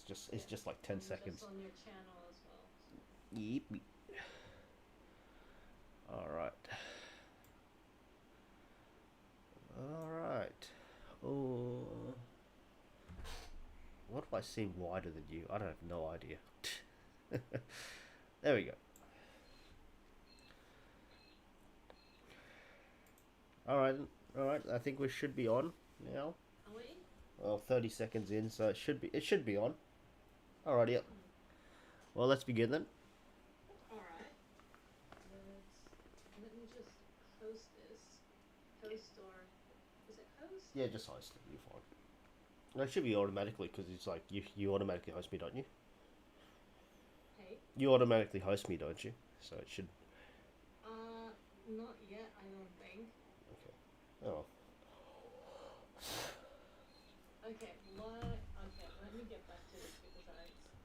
it's just like 10 and just seconds. on your channel as well. Yep. All right. All right. Oh, what do I seem wider than you? I don't have no idea. There we go. All right. All right. I think we should be on now. Are we? Well, 30 seconds in, so it should be on. Alrighty. Yep. Hmm. Well, let's begin then. All right. Let's let me just host this. Host or is it host? Yeah, just host it. You're fine. It should be automatically because it's like you automatically host me, don't you? Hey. You automatically host me, don't you? So it should. Uh, Not yet. I don't think. Okay. Oh. Okay. What? Okay. Let me get back to this because I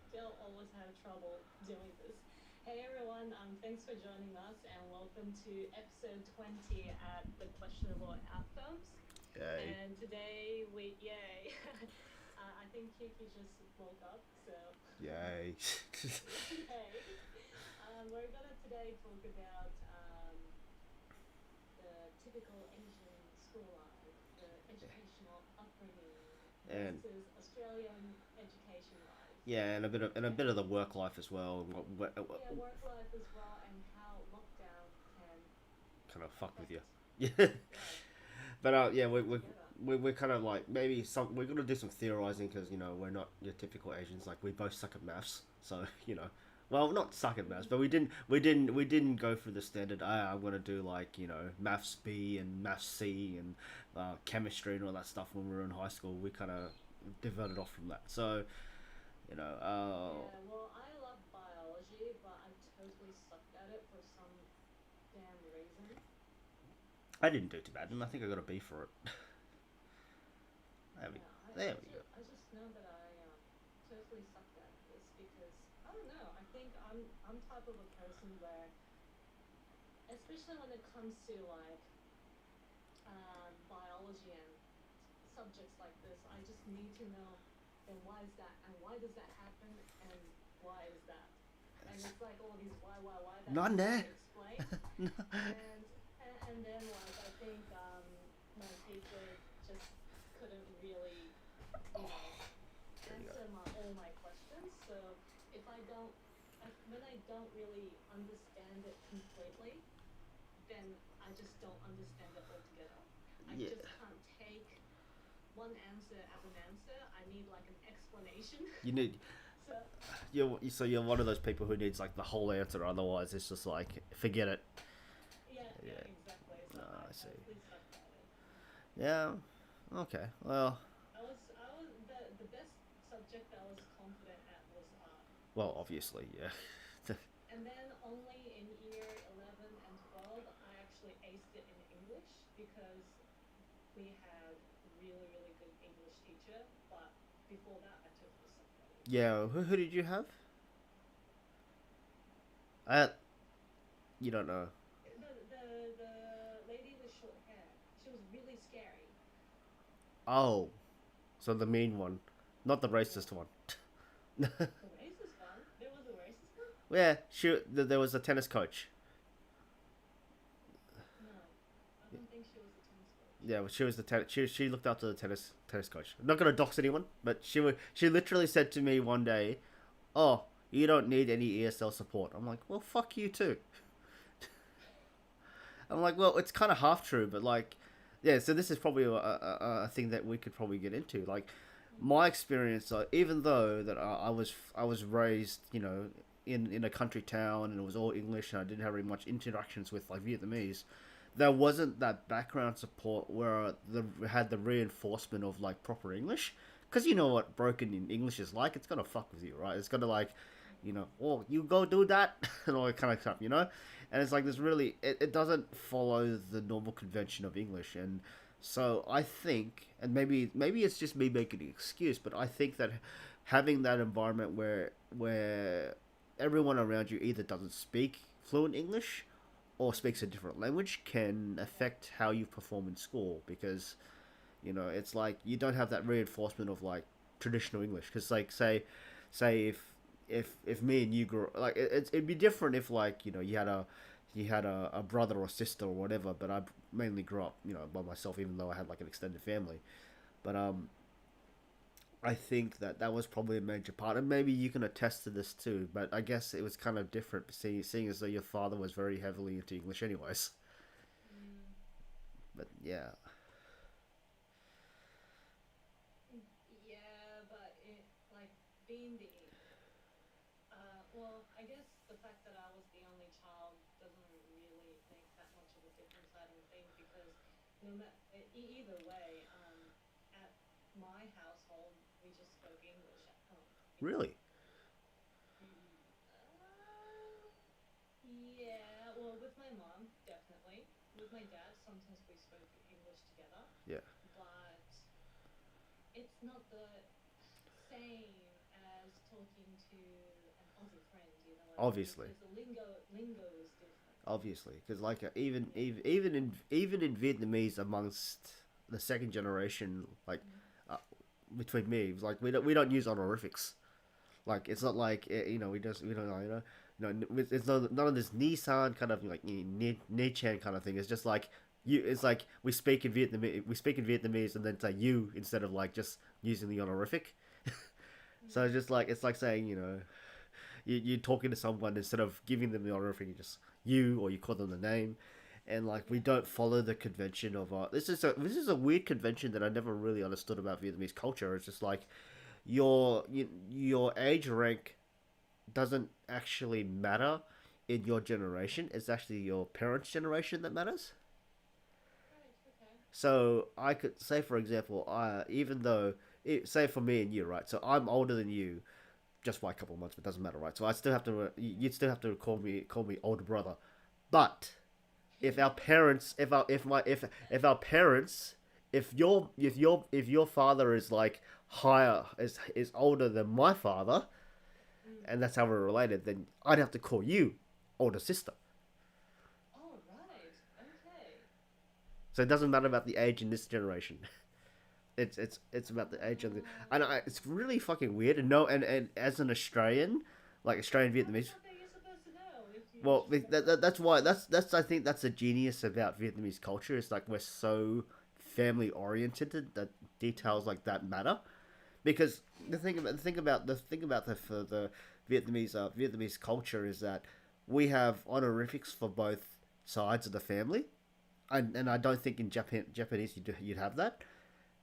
still always have trouble doing this. Hey everyone. Thanks for joining us and welcome to episode 20 at the questionable outcomes. Yay. And today yay. I think Kiki just woke up, so Yay. yay. We're gonna today talk about the typical Asian school life, the educational upbringing And versus Australian education life. yeah, and a Okay? bit of the work life as well. Yeah, work life as well, and how lockdown can Kind of fuck with you. affect Yeah. life But yeah, together. we're kind of like maybe some we're gonna do some theorizing because we're not your typical Asians. Like we both suck at maths, so well, not suck at maths, but we didn't go for the standard. I'm gonna do like maths B and maths C and chemistry and all that stuff when we were in high school. We kind of diverted off from that. So you know, Yeah, well, I love biology, but I totally sucked at it for some damn reason. I didn't do too bad, and I think I got a B for it. There we Yeah, there we go. I just know that I totally sucked at this because I don't know. I think I'm type of a person where, especially when it comes to like biology and subjects like this, I just need to know. Then why is that, and why does that happen, and why is that, and it's like all these why that Not needs to be there. explained, and and then like I think my teacher just couldn't really, you know, There you go. answer all my questions. So if I don't, when I don't really understand it completely, then I just don't understand it altogether. I Yeah. just can't take one answer as an answer. I need like an explanation. You need So you're one of those people who needs like the whole answer. Otherwise, it's just like forget it. yeah, yeah, Yeah. exactly. So No, I I see. totally sucked at it. Yeah. Okay. Well. I was the best subject I was confident at was art. Well, obviously, yeah. And then only in year 11 and 12, I actually aced it in English because we had really, really good English teacher. But before that, I totally sucked at it. Yeah. Who did you have? Uh, you don't know. The lady with short hair, she was really scary. Oh, so the mean one, not the Yeah. racist one. The racist one? There was a racist one? Yeah, there was a tennis coach. No. I don't think she was a tennis coach. Yeah, she was the she looked after the tennis coach. I'm not gonna dox anyone, but she literally said to me one day, "Oh, you don't need any ESL support." I'm like, "Well, fuck you too." I'm like, "Well, it's kind of half true, but like, yeah." So this is probably a thing that we could probably get into. Like, my Mm-hmm. experience, even though that I was raised, in a country town and it was all English and I didn't have very much interactions with like Vietnamese, there wasn't that background support where had the reinforcement of like proper English. Because you know what broken in English is like, it's gonna fuck with you, right? It's gonna like, Mm-hmm. oh, you go do that, and all that kind of stuff. And it's like this really, it doesn't follow the normal convention of English, and so I think, and maybe it's just me making an excuse, but I think that having that environment where everyone around you either doesn't speak fluent English or speaks a different language can Yeah. affect how you perform in school because it's like you don't have that reinforcement of like traditional English because like say say if me and you grew like it'd be different if like you had a brother or sister or whatever. But I mainly grew up by myself, even though I had like an extended family. But I think that that was probably a major part, and maybe you can attest to this too. But I guess it was kind of different, seeing as though your father was very heavily into English, anyways. Mm, But yeah, yeah, but it like being the well, I guess the fact that I was the only child doesn't really make that much of a difference, I don't think, because no matter either way, at my household we just spoke English at home, you know. really, Uh, yeah, well, with my mom, definitely. With my dad, sometimes we spoke English together, yeah, but it's not the same as talking to an Aussie friend, you know what I mean? obviously, Because the lingo is different. obviously, because like even Yeah. even even in Vietnamese amongst the second generation, like Mm. uh, between me, it was like we don't use honorifics. Like it's not like we don't it's not, none of this Nissan kind of like Ni Chan kind of thing. It's just like you. It's like we speak in Vietnamese and then say you instead of like just using the honorific. So Mm. it's like saying you're talking to someone instead of giving them the honorific, you just you or you call them the name. And like we Yeah. don't follow the convention of this is a weird convention that I never really understood about Vietnamese culture. It's just like your age rank doesn't actually matter in your generation. It's actually your parents' generation that matters. Right. Okay. So I could say, for example, even though say for me and you, right? So I'm older than you just by a couple of months, but it doesn't matter, right? So I still have to. You'd still have to call me older brother. But if our parents, if our if my if our parents, if your father is like higher is older than my father, Mm. and that's how we're related, then I'd have to call you older sister. All right. Okay. So it doesn't matter about the age in this generation. It's about the age of the. And it's really fucking weird. And no, and as an Australian, like Australian Vietnamese, How are you supposed to know if you well, just met them? that's why that's I think that's the genius about Vietnamese culture. It's like we're so family oriented that details like that matter. Because the Vietnamese culture is that we have honorifics for both sides of the family, and I don't think in Japanese you'd have that.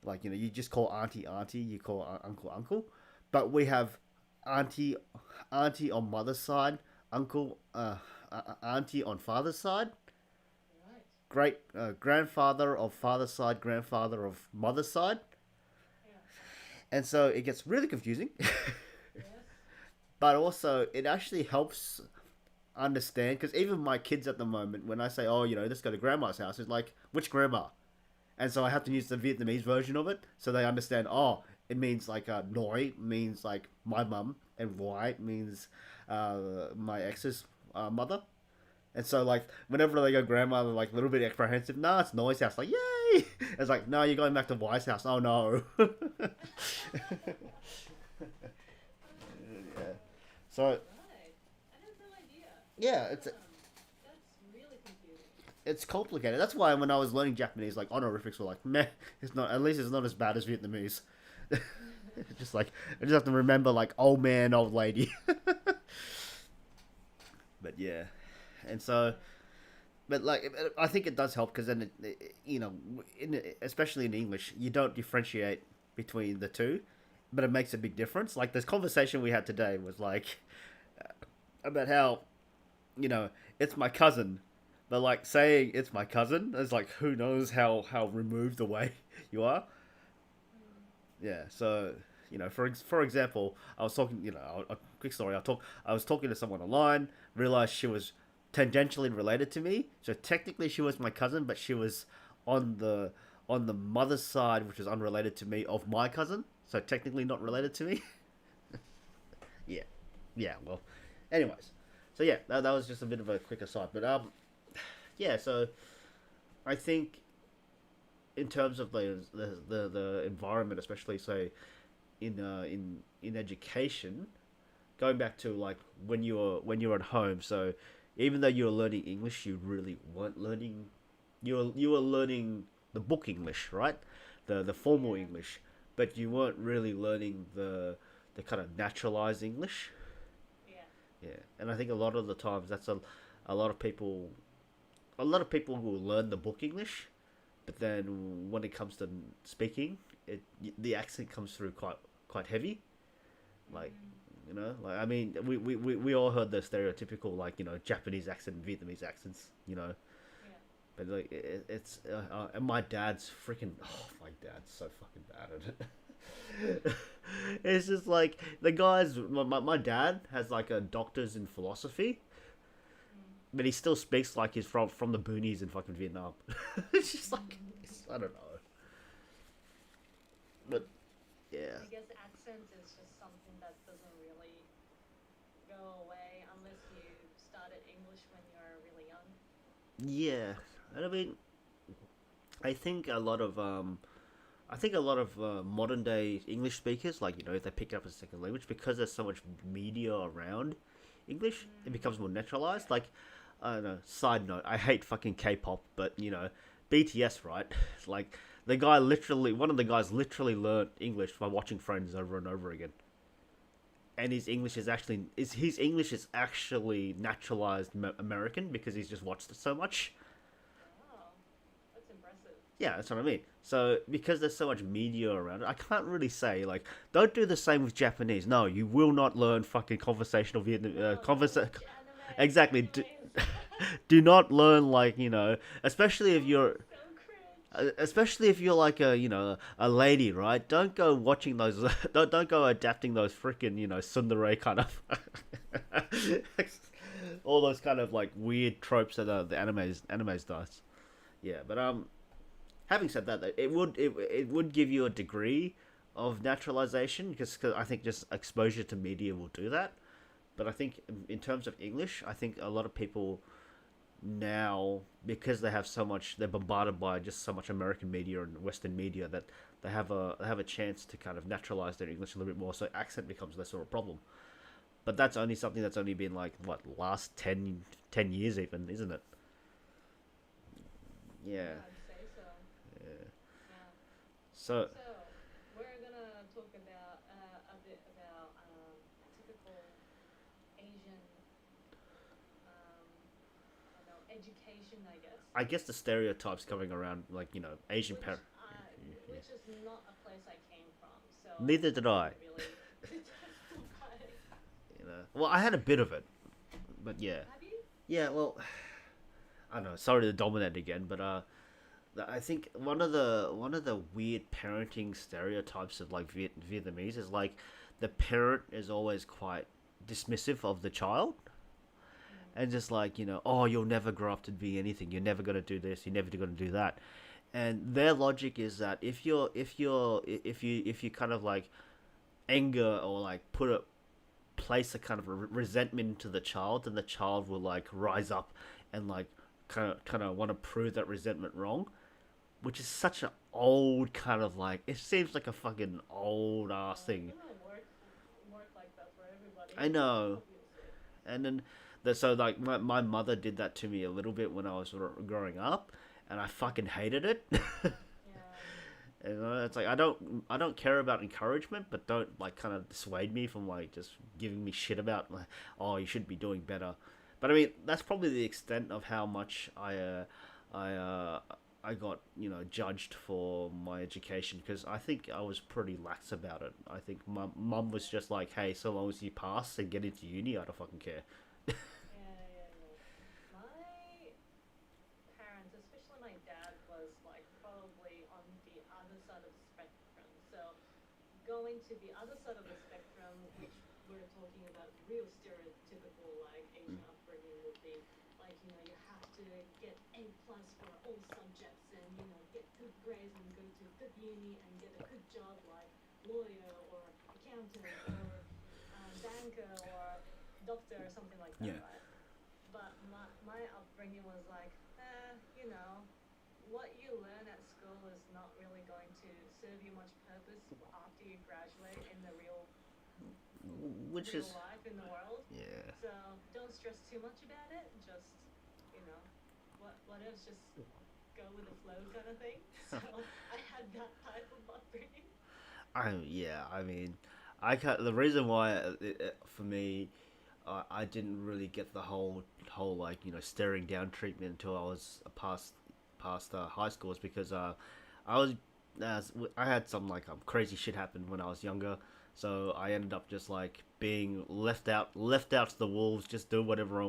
Like you just call auntie auntie, you call uncle uncle, but we have auntie auntie on mother's side, uncle auntie on father's side, Right. great grandfather of father's side, grandfather of mother's side, Yeah. and so it gets really confusing. Yes. But also it actually helps understand because even my kids at the moment, when I say, "Oh, let's go to grandma's house," it's like, "Which grandma?" And so I have to use the Vietnamese version of it so they understand. Oh, it means like "noi" means like my mum, and "wai" means my ex's mother. And so like whenever they go grandma, they're like a little bit apprehensive. Nah, it's Noi's house. Like yay! It's like no, you're going back to Wai's house. Oh no. Yeah. So Right. I had no idea. yeah, That's really confusing. it's complicated. That's why when I was learning Japanese, like honorifics were like meh. It's not. At least it's not as bad as Vietnamese. Just like I just have to remember like old man, old lady. But yeah, and so but like I think it does help because then especially in English you don't differentiate between the two, but it makes a big difference. Like this conversation we had today was like about how it's my cousin, but like saying it's my cousin is like who knows how removed away you are. Mm. Yeah, so for example, I was talking. A quick story. I was talking to someone online, realized she was tangentially related to me. So technically, she was my cousin, but she was on the on the mother's side, which is unrelated to me, of my cousin. So technically, not related to me. Yeah, yeah. Well, anyways, so yeah, that was just a bit of a quick aside, but yeah. So I think in terms of the environment, especially say in education, going back to like when you were at home. So even though you were learning English, you really weren't learning. You were learning the book English, right? The formal Yeah. English, but you weren't really learning the kind of naturalized English. Yeah. Yeah, and I think a lot of the times that's a lot of people a lot of people will learn the book English, but then when it comes to speaking, it the accent comes through quite heavy. Like Mhm. like I mean, we all heard the stereotypical like Japanese accent, Vietnamese accents, Yeah. but like it's and my dad's freaking my dad's so fucking bad at it. It's just like the guys. My dad has like a doctor's in philosophy, Mm. but he still speaks like he's from the boonies in fucking Vietnam. It's just like I don't know, but yeah, I guess accent is just something that doesn't really go away unless you started English when you're really young. yeah. And I mean, I think a lot of modern day English speakers, like if they pick it up as a second language, because there's so much media around English, it Mm. becomes more naturalized. Yeah. Like, I don't know. Side note: I hate fucking K-pop, but BTS, right? Like one of the guys literally learned English by watching Friends over and over again, and his English is actually naturalized American because he's just watched it so much. Wow. That's impressive. Yeah, that's what I mean. So because there's so much media around it, I can't really say like don't do the same with Japanese. No, you will not learn fucking conversational Vietnam. No, don't watch animes. Exactly. Animes. Do not learn like especially if Oh, you're it's so cringe. especially if you're like a a lady, right? Don't go watching those. Don't go adapting those freaking tsundere kind of all those kind of like weird tropes that the animes does. Yeah, but having said that, though, it would give you a degree of naturalization because I think just exposure to media will do that. But I think in terms of English, I think a lot of people now because they're bombarded by just so much American media and Western media that they have a chance to kind of naturalize their English a little bit more, so accent becomes less of a problem. But that's only something that's only been like what last 10 years even, isn't it? Yeah. Yeah, I'd say so. Yeah. Yeah. So So, we're gonna talk about a bit about typical Asian, I don't know, education, I guess, I guess the stereotypes coming around like Asian which parent. Yeah. which is not a place I came from, so Neither I did I. can't really testify. Well, I had a bit of it, but yeah. Have you? Yeah, well, I don't know. Sorry to dominate again, but I think one of the weird parenting stereotypes of like Vietnamese is like the parent is always quite dismissive of the child Mm. and just like oh, you'll never grow up to be anything. You're never gonna do this. You're never gonna do that. And their logic is that if you kind of like anger or like put a place a kind of resentment into the child, then the child will like rise up and like kind of want to prove that resentment wrong, which is such an old kind of like it seems like a fucking old ass It thing. doesn't work like that for everybody, I know, obviously. and then so like my mother did that to me a little bit when I was growing up, and I fucking hated it. Yeah. It's like I don't care about encouragement, but don't like kind of dissuade me from like just giving me shit about like oh you should be doing better. But I mean that's probably the extent of how much I I got judged for my education because I think I was pretty lax about it. I think my mum was just like, hey, so long as you pass and get into uni, I don't fucking care. Yeah, yeah, yeah. My parents, especially my dad, was like probably on the other side of the spectrum. So going to the other side of the spectrum, which we're talking about real stereotypical like Asian upbringing would be like, you have to get A+ for all subjects and, get good grades and go to good uni and get a good job like lawyer or accountant or banker or doctor or something like that, Yeah. right? But my upbringing was like, what you learn at school is not really going to serve you much purpose after you graduate in the which real is life in the world. yeah. So don't stress too much about it. Just you know, what else? Just go with the flow kind of thing. So I had that type of upbringing. I mean, I can't. The reason why for me, I didn't really get the whole like staring down treatment until I was past high school is because I was I had some like crazy shit happen when I was younger, so I ended up just like being left out to the wolves, just do whatever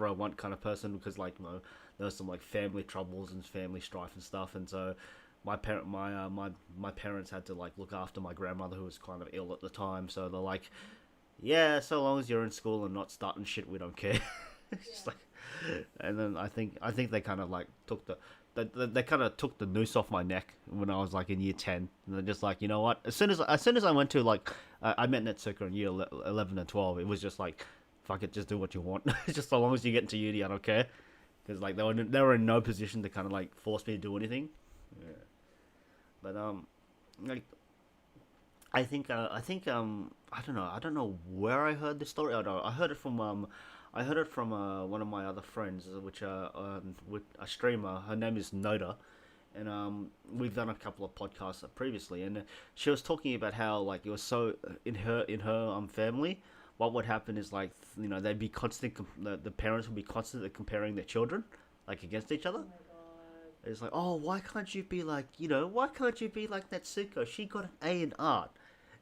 I want kind of person because like there was some like family troubles and family strife and stuff, and so my parents had to like look after my grandmother who was kind of ill at the time, so they're like, Mm-hmm. yeah, so long as you're in school and not starting shit, we don't care. It's just Yeah. like, and then I think they kind of like took they kind of took the noose off my neck when I was like in year 10, and they're just like, you know what? As soon as I went to like, I met Natsuko in year 11 and 12. It was just like, fuck it, just do what you want. Just so long as you get into uni, I don't care. Because like they were in no position to kind of like force me to do anything. Yeah. But like I don't know. I don't know where I heard this story. I don't know. I heard it from one of my other friends, which with a streamer. Her name is Noda, and we've done a couple of podcasts previously, and she was talking about how like it was so in her family. What would happen is like they'd be the parents would be constantly comparing their children like against each Oh other. my god. It's like, oh, why can't you be like, why can't you be like Natsuko? She got an A in art,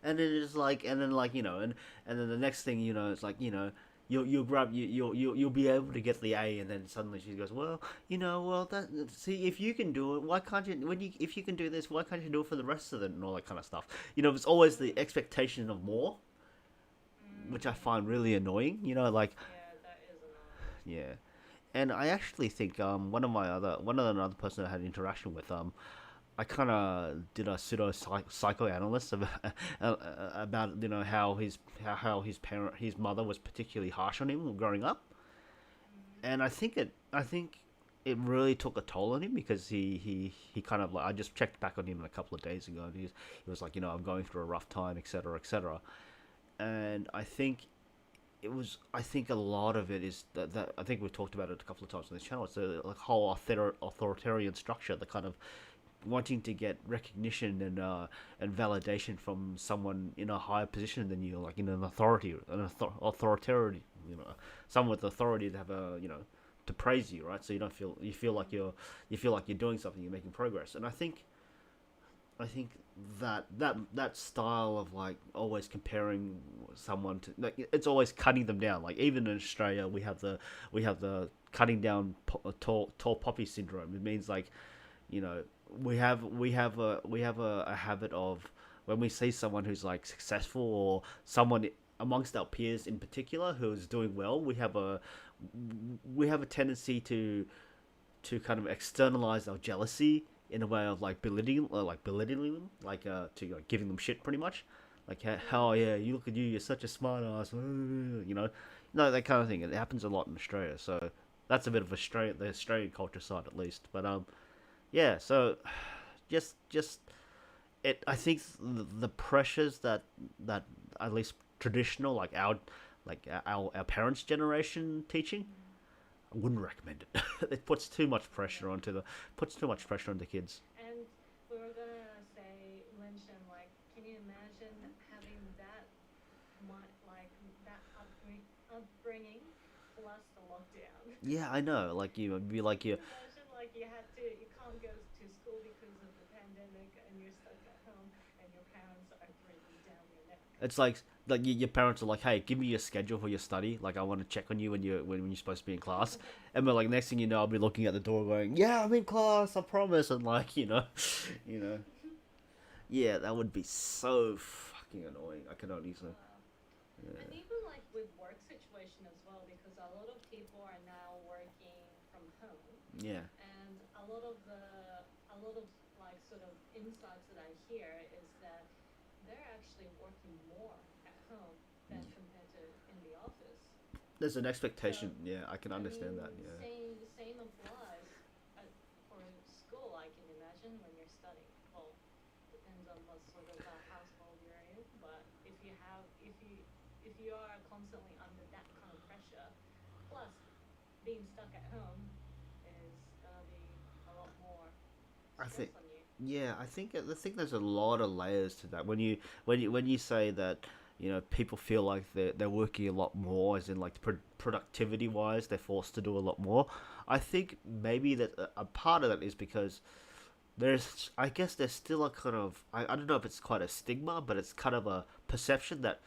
and then it's like, and then like, and then the next thing it's like, you'll grab you'll be able to get the A, and then suddenly she goes, well, well that see if you can do it, why can't you if you can do this, why can't you do it for the rest of it and all that kind of stuff. It's always the Mm. expectation of more, which I Mm. find really annoying. Like Yeah, that is annoying. yeah. And I actually think one of another person I had interaction with I kind of did a pseudo psychoanalyst about about how his mother was particularly harsh on him growing up, Mm. and I think it really took a toll on him because he kind of like I just checked back on him a couple of days ago and he was like I'm going through a rough time, etc., etc. And I think a lot of it is that I think we've talked about it a couple of times on this channel. It's a like whole authoritarian structure, the kind of wanting to get recognition and validation from someone in a higher position than you, like in an authority, authoritarian, someone with authority to have to praise you, right? So you feel like Mm. you're doing something, you're making progress, and I think that style of like always comparing someone to like it's always cutting them down. Like even in Australia, we have the cutting down tall poppy syndrome. It means like you know we have a habit of when we see someone who's like successful or someone amongst our peers in particular who's doing well, we have a tendency to kind of externalize our jealousy in a way of like belittling them, to giving them shit pretty much, like how Mm. yeah, you look at you, you're such a smart ass, no, that kind of thing. It happens a lot in Australia, so that's a bit of the Australian culture side at least. But yeah, so just it. I think the pressures that at least traditional our parents' generation teaching, Mm. I wouldn't recommend it. It Yeah. puts too much pressure on the kids. And we were gonna say, mention like, can you imagine having that that upbringing plus the lockdown? Yeah, I know. Like you would be like you. Imagine like you can't go to school because of the pandemic and you're stuck at home and your parents are breathing down your neck. It's like your parents are like, hey, give me your schedule for your study. Like I want to check on you when you're supposed to be in class. And but like next thing you know, I'll be looking at the door going, yeah, I'm in class, I promise. And like you know, yeah, that would be so fucking annoying. I can only say, Wow. And yeah, even like with work situation as well, because a lot of people are now working from home, yeah. and a lot of like sort of insights that I hear is that they're actually working more at home than compared to in the office. There's an So expectation. Yeah, I can I understand that. mean, Yeah. same applies for school. I can imagine when you're studying. Well, constantly under that kind of pressure. Plus, being stuck at home is gonna be a lot more I think, stress on you. yeah, I think there's a lot of layers to that. When you say that, people feel like they're working a lot more, as in like productivity wise, they're forced to do a lot more. I think maybe that a part of that is because I guess there's still a kind of, I don't know if it's quite a stigma, but it's kind of a perception that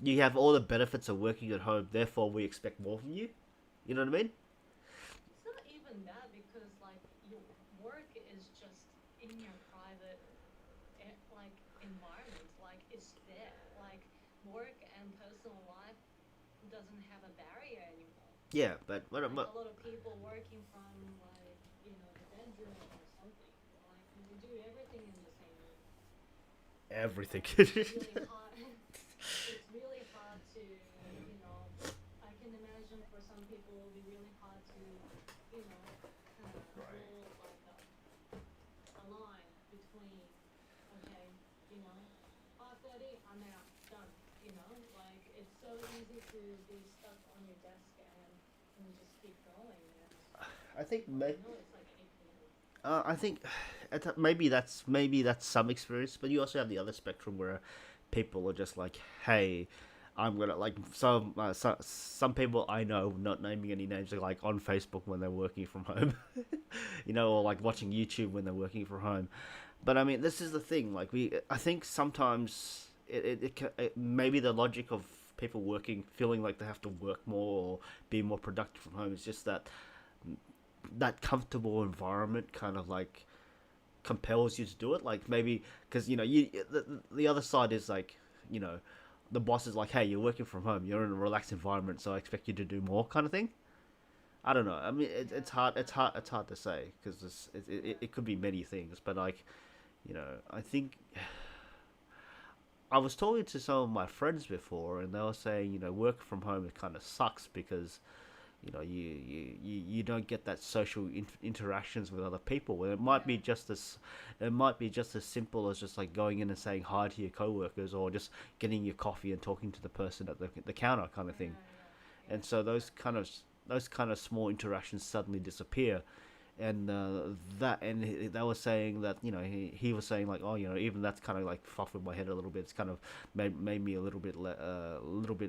you have all the benefits of working at home, therefore we expect more from you. You know what I mean? It's not even that because like your work is just in your private like environment. Like it's there. Like work and personal life doesn't have a barrier anymore. Yeah, but Like a lot of people working from like the bedroom or something. Like we do everything in the same room. everything. Like it's really hard. It's really hard to I can imagine for some people it will be really hard to kind of draw like a line between okay, you know 5:30 I'm out done. Like it's so easy to be stuck on your desk and just keep going and I think before you know it's like 8 p.m. I think maybe that's some experience, but you also have the other spectrum where people are just like, hey, I'm gonna like some people I know, not naming any names, are like on Facebook when they're working from home, or like watching YouTube when they're working from home. But I mean, this is the thing. Like I think sometimes it maybe the logic of people working, feeling like they have to work more or be more productive from home is just that comfortable environment kind of like compels you to do it. Like maybe because the other side is like you know the boss is like, hey, you're working from home, you're in a relaxed environment, so I expect you to do more, kind of thing. I don't know. I mean, Yeah, it's hard to say because it could be many things, but like I think I was talking to some of my friends before, and they were saying work from home it kind of sucks because you don't get that social interactions with other people. And yeah, it might be just as simple as just like going in and saying hi to your coworkers, or just getting your coffee and talking to the person at the counter, kind of thing. yeah, yeah, And yeah, so exactly. those kind of small interactions suddenly disappear. And they were saying that he was saying like, oh, even that's kind of like fucked with my head a little bit. It's kind of made me a little bit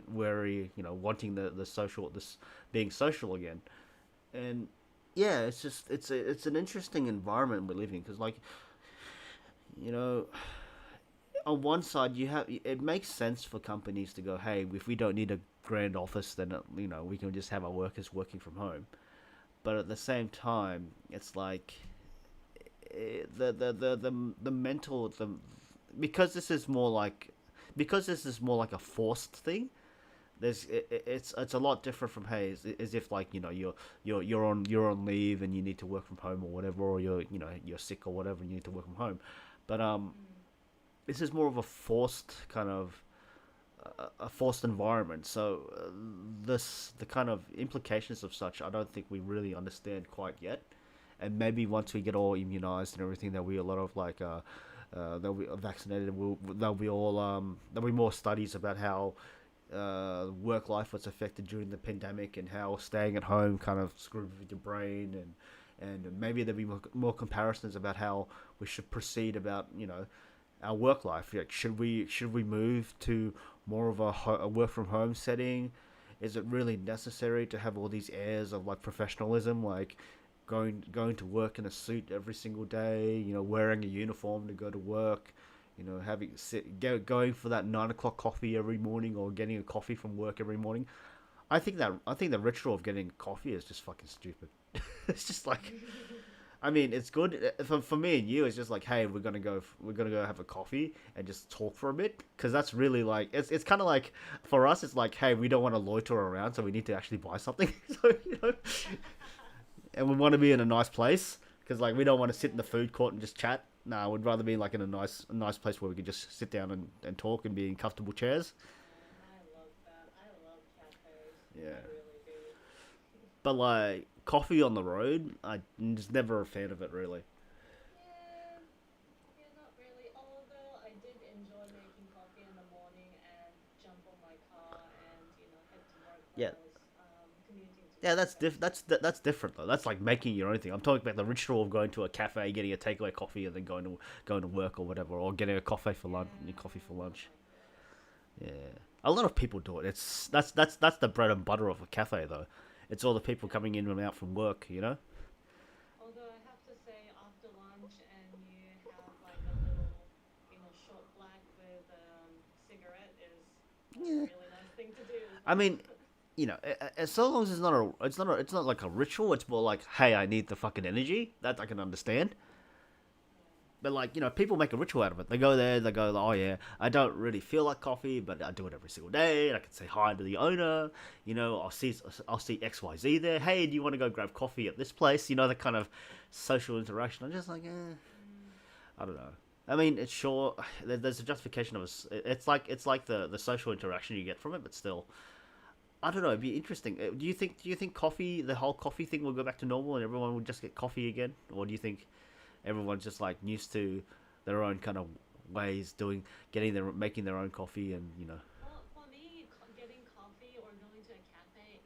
wary, wanting the social, this being social again. And yeah, it's just it's an interesting environment we're living, because like you know on one side you have, it makes sense for companies to go, hey, if we don't need a grand office, then we can just have our workers working from home. But at the same time, it's like the mental because this is more like a forced thing. It's a lot different from, hey, as if like you're on leave and you need to work from home or whatever, or you're sick or whatever and you need to work from home. But Mm. this is more of a forced kind of a forced environment. So the kind of implications of such, I don't think we really understand quite yet. And maybe once we get all immunized and everything, there'll be a lot of like they'll be vaccinated. There'll be more studies about how work life was affected during the pandemic, and how staying at home kind of screwed with your brain, and maybe there'll be more comparisons about how we should proceed about our work life. Like, should we move to more of a work from home setting? Is it really necessary to have all these airs of like professionalism, like going to work in a suit every single day, wearing a uniform to go to work, going for that 9 o'clock coffee every morning, or getting a coffee from work every morning? I think the ritual of getting coffee is just fucking stupid. It's just like, I mean, it's good for me and you. It's just like, hey, we're gonna go have a coffee and just talk for a bit, because that's really like, it's kind of like, for us, it's like, hey, we don't want to loiter around, so we need to actually buy something. So and we want to be in a nice place, because like we don't want to sit in the Yeah. food court and just chat. Nah, we'd rather be like in a nice place where we could just sit down and talk and be in comfortable chairs. I love that. I love cafes. I Yeah. really do. But like coffee on the road, I just never a fan of it really. Yeah, yeah, not really. Although I did enjoy making coffee in the morning and jump on my car and Yeah, commuting to yeah, work. that's different though. That's like making your own thing. I'm talking about the ritual of going to a cafe, getting a takeaway coffee, and then going to work or whatever, or getting a coffee for lunch. Coffee Yeah, for not lunch. like this. Yeah, a lot of people do it. It's that's the bread and butter of a cafe though. It's all the people Yeah. coming in and out from work. You know. Although I have to say, after lunch and you have like a little, short black with cigarette is a Yeah. really nice thing to do as I well. mean, so long as it's not like a ritual. It's more like, hey, I need the fucking energy. That I can understand. Yeah. But like, people make a ritual out of it. They go there, they go, oh yeah, I don't really feel like coffee, but I do it every single day. And I can say hi to the owner. I'll see XYZ there. Hey, do you want to go grab coffee at this place? The kind of social interaction. I'm just like, Mm, I don't know. I mean, it's sure there's a justification of us. It's like the social interaction you get from it, but still, I don't know. It'd yeah. be interesting. Do you think coffee, the whole coffee thing, will go back to normal and everyone will just get coffee again, or do you think everyone's just like used to their own kind of ways making their own coffee and Well, for me, getting coffee or going to a cafe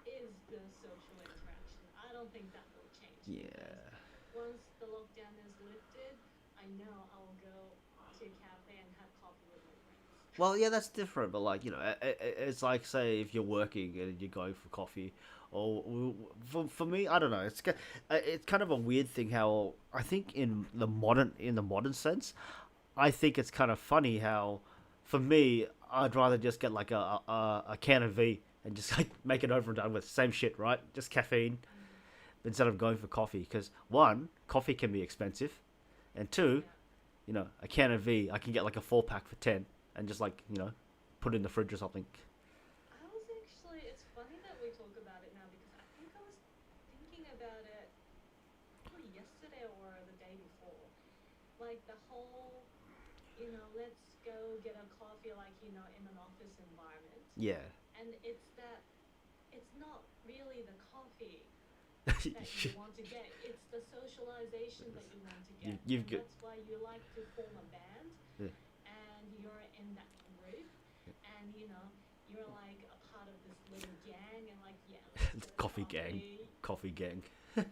is the social interaction. I don't think that will change because yeah. once the lockdown is lifted, I know I will go to a cafe and have coffee with my friends. Well, yeah, that's different, but like it's like say if you're working and you're going for coffee, or for me, I don't know. It's kind of a weird thing how I think in the modern sense, I think it's kind of funny how, for me, I'd rather just get like a can of V and just like make it over and done with. Same shit, right? Just caffeine Mm, instead of going for coffee. Because one, coffee can be expensive, and two, yeah. a can of V, I can get like a 4 pack for 10, and just like put it in the fridge or something. I was actually, it's funny that we talk about it now because I think I was thinking about it probably yesterday or the day before. Like the whole, let's go get a coffee, like, in an office environment. Yeah. And it's not really the coffee that you want to get, it's the socialization that you want to you, get. you've And got. that's why you like to form a band Yeah. and you're in that group and you're like a part of this little gang and like yeah, let's get a Coffee gang. coffee. Coffee gang. Yeah,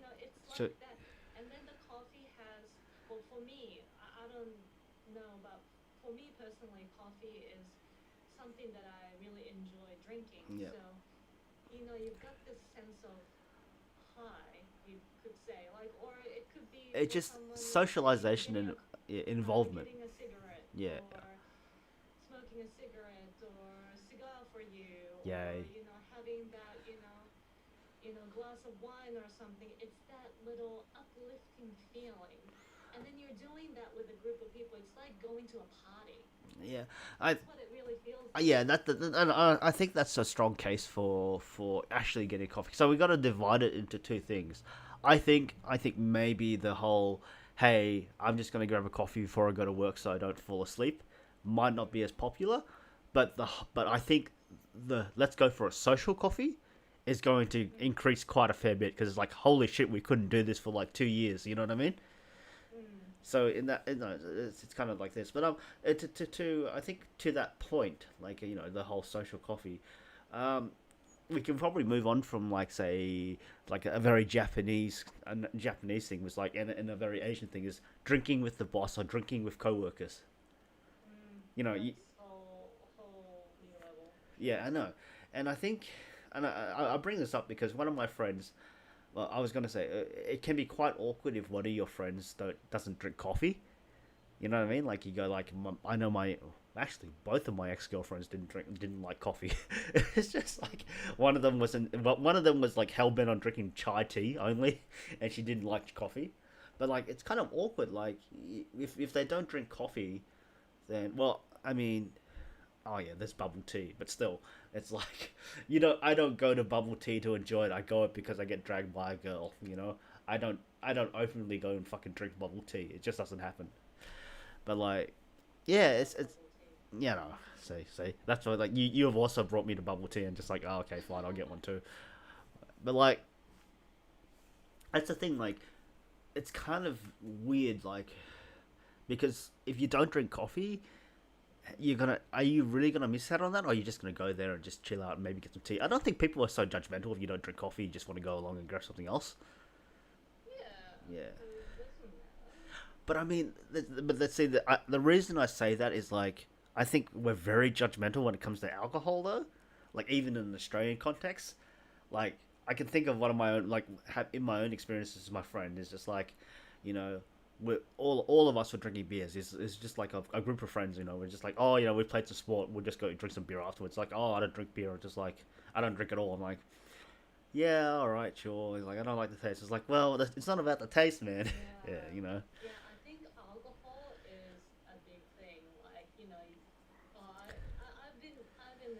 like it's So like that. And then the coffee has, well, for me, I don't know, but for me personally, coffee is something that I really enjoy drinking. yeah, So you've got this sense of high, you could say, like, or it could be it's for just someone like socialization and involvement. getting a cigarette Yeah. or smoking a cigarette or a cigar for you or Yay. having that glass of wine or something. It's that little uplifting feeling, and then you're doing that with a group of people. It's like going to a party. Yeah. I That's what it really feels yeah, like. and I think that's a strong case for actually getting coffee. So we got to divide it into two things. I think maybe the whole, hey, I'm just gonna grab a coffee before I go to work so I don't fall asleep, might not be as popular, but I think the let's go for a social coffee is going to Mm, increase quite a fair bit because it's like holy shit, we couldn't do this for like 2 years. You know what I mean? mm, So in that, it's kind of like this. But to I think to that point, like the whole social coffee, um, we can probably move on from like say like a very Japanese thing was like and a very Asian thing is drinking with the boss or drinking with coworkers. mm. You know, you, That's whole new level. yeah, I know, and I think, and I bring this up because one of my friends. Well, I was gonna say it can be quite awkward if one of your friends doesn't drink coffee. You know what I mean? Like you go like I know my actually both of my ex girlfriends didn't like coffee. It's just like one of them was like hell bent on drinking chai tea only, and she didn't like coffee. But like it's kind of awkward. Like if they don't drink coffee, then well I mean oh yeah there's bubble tea, but still it's like I don't go to bubble tea to enjoy it. I go it because I get dragged by a girl. I don't openly go and fucking drink bubble tea. It just doesn't happen. But like, I yeah, love it's bubble tea. see, that's why like you have also brought me to bubble tea and just like oh okay fine I'll get one too. But like that's the thing like it's kind of weird like because if you don't drink coffee Are you really gonna miss out on that, or are you just gonna go there and just chill out and maybe get some tea? I don't think people are so judgmental if you don't drink coffee. You just want to go along and grab something else. Yeah, Yeah. because it doesn't matter. But I mean, but let's see. The reason I say that is like I think we're very judgmental when it comes to alcohol, though. Like even in an Australian context, like I can think of one of my own, like in my own experiences. With my friend is just like, you know, we all of us were drinking beers. It's just like a group of friends. You know, we're just like, oh, we played some sport. We'll just go drink some beer afterwards. Like, oh, I don't drink beer. Or just like I don't drink at all. I'm like, yeah, all right, sure. He's like, I don't like the taste. It's like, well, it's not about the taste, man. Yeah, Yeah. you know. Yeah, I think alcohol is a big thing. Like, I've been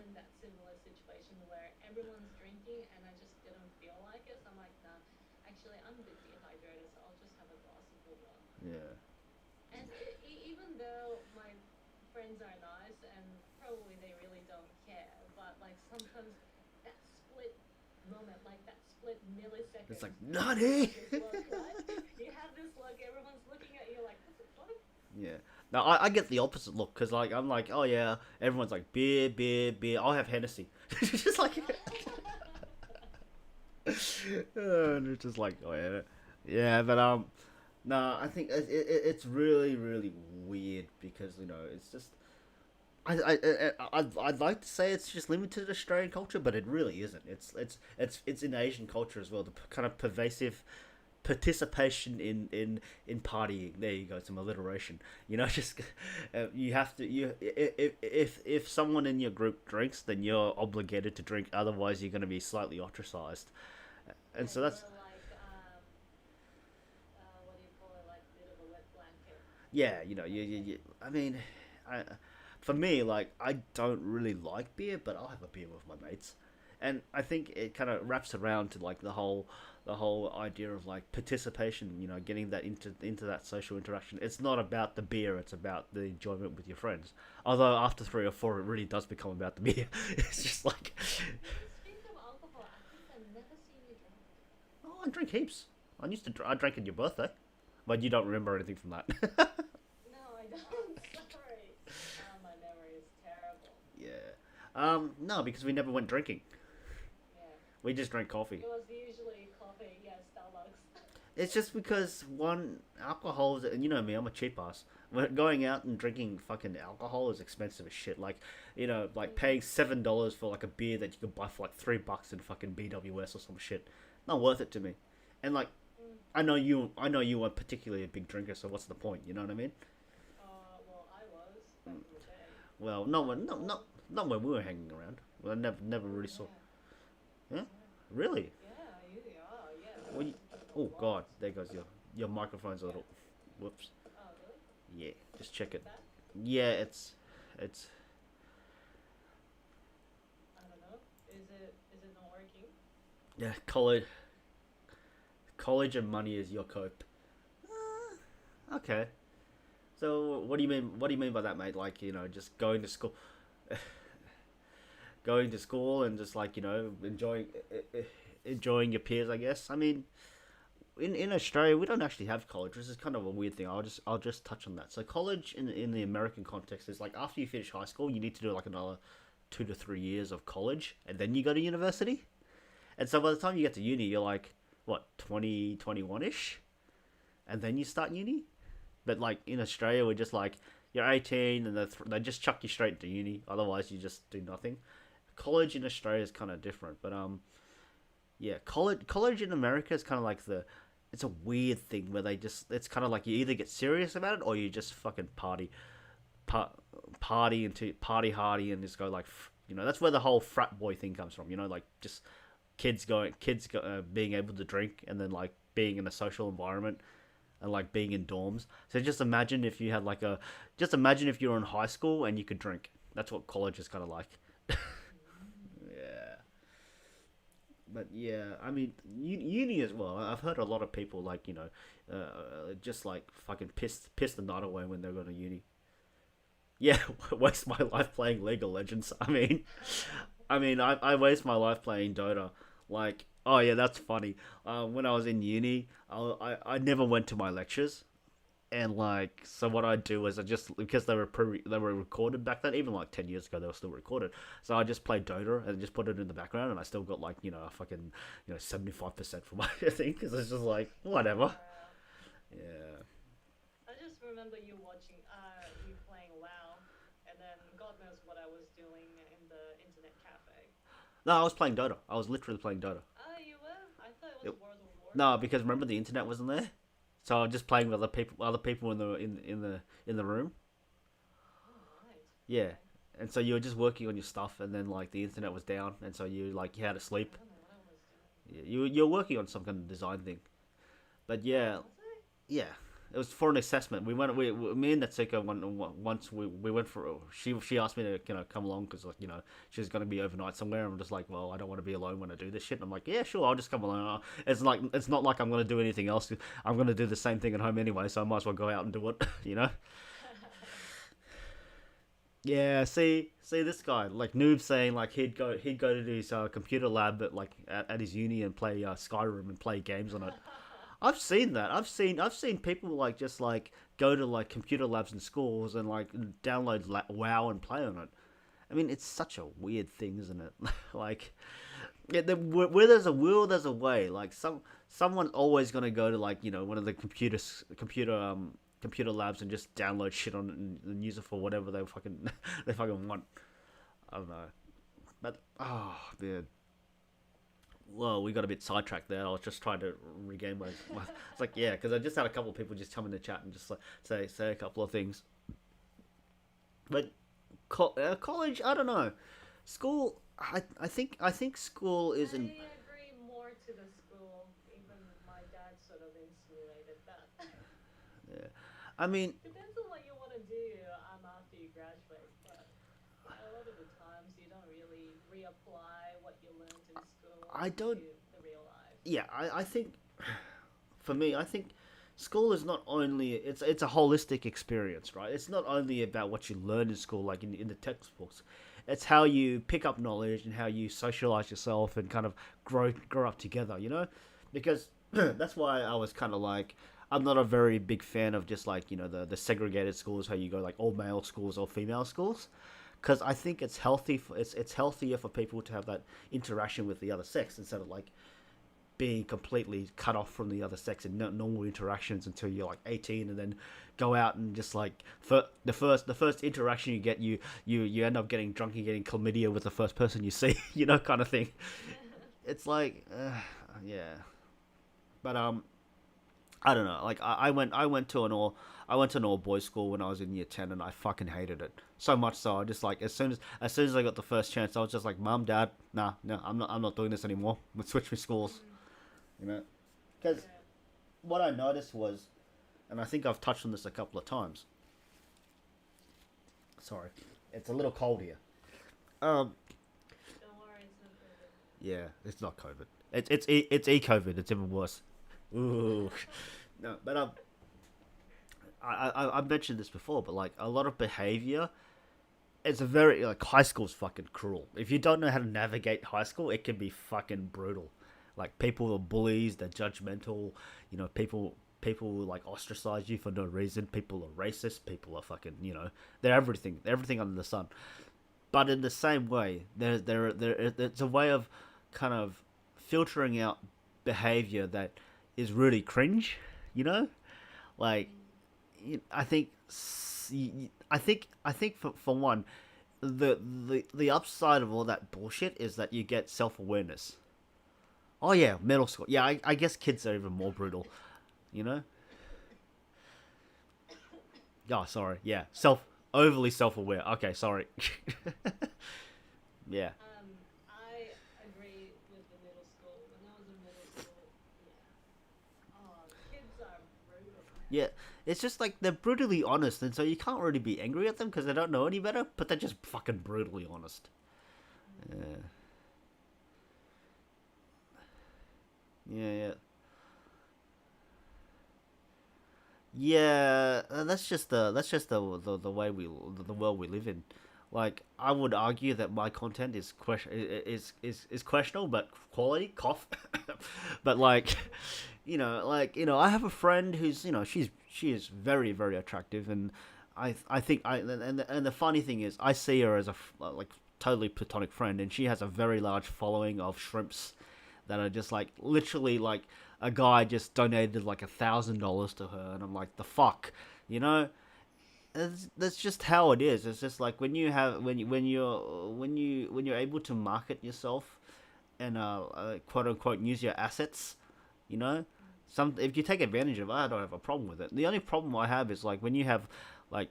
in that similar situation where everyone's drinking and I just didn't feel like it. So I'm like, nah, actually, I'm a bit dehydrated, so I'll just have a glass of water. Yeah. And even though my friends are nice and probably they really don't care, but like sometimes that split moment, like that split It's like milliseconds, you have nutty. this look, right? You have this look, everyone's looking at you like, what the fuck? Yeah. Now I get the opposite look because like I'm like, oh yeah, everyone's like beer, beer, beer. I'll have Hennessy. It's just like, and it's just like, oh yeah, yeah. But no, I think it's really really weird because it's just I'd like to say it's just limited to Australian culture, but it really isn't. It's in Asian culture as well. The kind of pervasive participation in partying. There you go, some alliteration. Just you have to if someone in your group drinks, then you're obligated to drink. Otherwise, you're going to be slightly ostracized. And Yeah, so you're that's like, what do you call it, like a bit of a wet blanket. yeah. You I mean, I, for me, like I don't really like beer, but I'll have a beer with my mates. And I think it kind of wraps around to like the whole idea of like participation. Getting that into that social interaction. It's not about the beer; it's about the enjoyment with your friends. Although after three or four, it really does become about the beer. It's just like, Do you speak of alcohol? I think I've never seen you drink. oh, I drink heaps. I drank at your birthday, but you don't remember anything from that. No, I don't. Sorry. My memory is terrible. Yeah. No, because we never went drinking. Yeah. We just drank coffee. It was usually coffee, yeah, Starbucks. It's just because one alcohol is, and you know me, I'm a cheap ass. When going out and drinking fucking alcohol is expensive as shit. Like, like paying $7 for like a beer that you could buy for like $3 in fucking BWS or some shit. Not worth it to me. And like, Mm. I know you weren't particularly a big drinker, so what's the point? You know what I mean? Well, I was back in the day. Well, no one, no, not when we were hanging around. Well, I never really saw. Yeah, Yeah, yeah. really? Yeah, you are, yeah. Well, oh What? god, there goes your microphone's a Yeah. little. Whoops. Oh, really? Yeah, just check Is it. that? Yeah, it's I don't know. Is it not working? yeah. College and money is your cope. Okay. So what do you mean? What do you mean by that, mate? Like just going to school and just like enjoying your peers. I guess. I mean, in Australia, we don't actually have college. This is kind of a weird thing. I'll just touch on that. So college in the American context is like after you finish high school, you need to do like another 2 to 3 years of college, and then you go to university. And so by the time you get to uni, you're like what 20, 21 ish, and then you start uni. But like in Australia, we're just like you're 18, and they just chuck you straight to uni. Otherwise, you just do nothing. College in Australia is kind of different, but yeah, college in America is kind of like it's a weird thing where it's kind of like you either get serious about it or you just fucking par, party into party hardy and just go like that's where the whole frat boy thing comes from. Like just being able to drink and then like being in a social environment and like being in dorms. So just imagine if you were in high school and you could drink. That's what college is kind of like. Yeah. But yeah, I mean, uni as well. I've heard a lot of people like just like fucking piss the night away when they're going to uni. Yeah, waste my life playing League of Legends. I waste my life playing Dota. Like, oh yeah, that's funny. When I was in uni, I never went to my lectures. And like, so what I do is I just, because they were recorded back then, even like 10 years ago, they were still recorded. So I just played Dota and just put it in the background, and I still got like a fucking 75% for my thing, because it's just like whatever. Wow. Yeah. I just remember you watching, you playing WoW, and then God knows what I was doing in the internet cafe. No, I was playing Dota. I was literally playing Dota. Oh, you were? I thought it It, was World of no, Warcraft. because remember the internet wasn't there, so I was just playing with other people in the room. Oh, right. Yeah, Okay. and so you were just working on your stuff, and then like the internet was down, and so you had to sleep. I don't know what I was doing. You're working on some kind of design thing. But Oh, yeah, was I? yeah, it was for an assessment. Me and Natsuko once we went for, she asked me to come along because like she's gonna be overnight somewhere. I'm just like, well, I don't want to be alone when I do this shit. And I'm like, yeah, sure, I'll just come along. It's not like I'm gonna do anything else. I'm gonna do the same thing at home anyway, so I might as well go out and do it. Yeah, see this guy like noob saying like he'd go to his computer lab at his uni and play Skyrim and play games on it. I've seen that. I've seen people like just like go to like computer labs in schools and like download WoW and play on it. I mean, it's such a weird thing, isn't it? Like, yeah, where there's a will, there's a way. Like someone's always gonna go to like one of the computer labs and just download shit on it and use it for whatever they fucking they fucking want. I don't know, but oh man. Well, we got a bit sidetracked there. I was just trying to regain my it's like yeah, because I just had a couple of people just come in the chat and just like say a couple of things. But college, I don't know. School, I think school I isn't. agree more to the school. Even my dad sort of insinuated that. Yeah. I mean, Depends on what you want to do after you graduate, but a lot of the times you don't really reapply what you learned in school I don't. to the real life. Yeah, I think for me, I think school is not only it's a holistic experience, right? It's not only about what you learn in school, like in the textbooks. It's how you pick up knowledge and how you socialize yourself and kind of grow up together, because that's why I was kind of like I'm not a very big fan of just like the segregated schools, how you go like all male schools or female schools, because I think it's healthy it's healthier for people to have that interaction with the other sex instead of like being completely cut off from the other sex and normal interactions until you're like 18 and then go out and just like for the first interaction you get you end up getting drunk and getting chlamydia with the first person you see kind of thing. It's like yeah, but I don't know, like I went to an all boys school when I was in year 10 and I fucking hated it so much so I just like as soon as I got the first chance I was just like mom dad nah no I'm not doing this anymore, let's switch me schools. Because Yeah. what I noticed was, and I think I've touched on this a couple of times. Sorry, it's a little cold here. Um, Don't worry, it's not COVID. yeah, it's not COVID. It's e-COVID. It's even worse. Ooh, no, but I mentioned this before, but like a lot of behavior, it's a very like high school's fucking cruel. If you don't know how to navigate high school, it can be fucking brutal. Like people are bullies, they're judgmental. People like ostracize you for no reason. People are racist. People are fucking they're everything under the sun. But in the same way, it's a way of kind of filtering out behavior that is really cringe. You know, like I think I think for one, the upside of all that bullshit is that you get self awareness. Oh yeah, middle school. Yeah, I guess kids are even more brutal. You know. Oh, sorry. Yeah, overly self aware. Okay, sorry. Yeah. I agree with the middle school. When I was in middle school, yeah. Oh, kids are brutal, man. Yeah, it's just like they're brutally honest, and so you can't really be angry at them because they don't know any better. But they're just fucking brutally honest. Yeah, yeah, yeah. Yeah, that's just the way the world we live in. Like I would argue that my content is questionable, but quality cough. But like, I have a friend who's she is very very attractive, and I think and the funny thing is I see her as a like totally platonic friend, and she has a very large following of shrimps that are just like literally like a guy just donated like $1,000 to her, and I'm like the fuck, you know. That's just how it is. It's just like when you have when you're able to market yourself and quote unquote use your assets, you know. Some if you take advantage of it, I don't have a problem with it. The only problem I have is like when you have like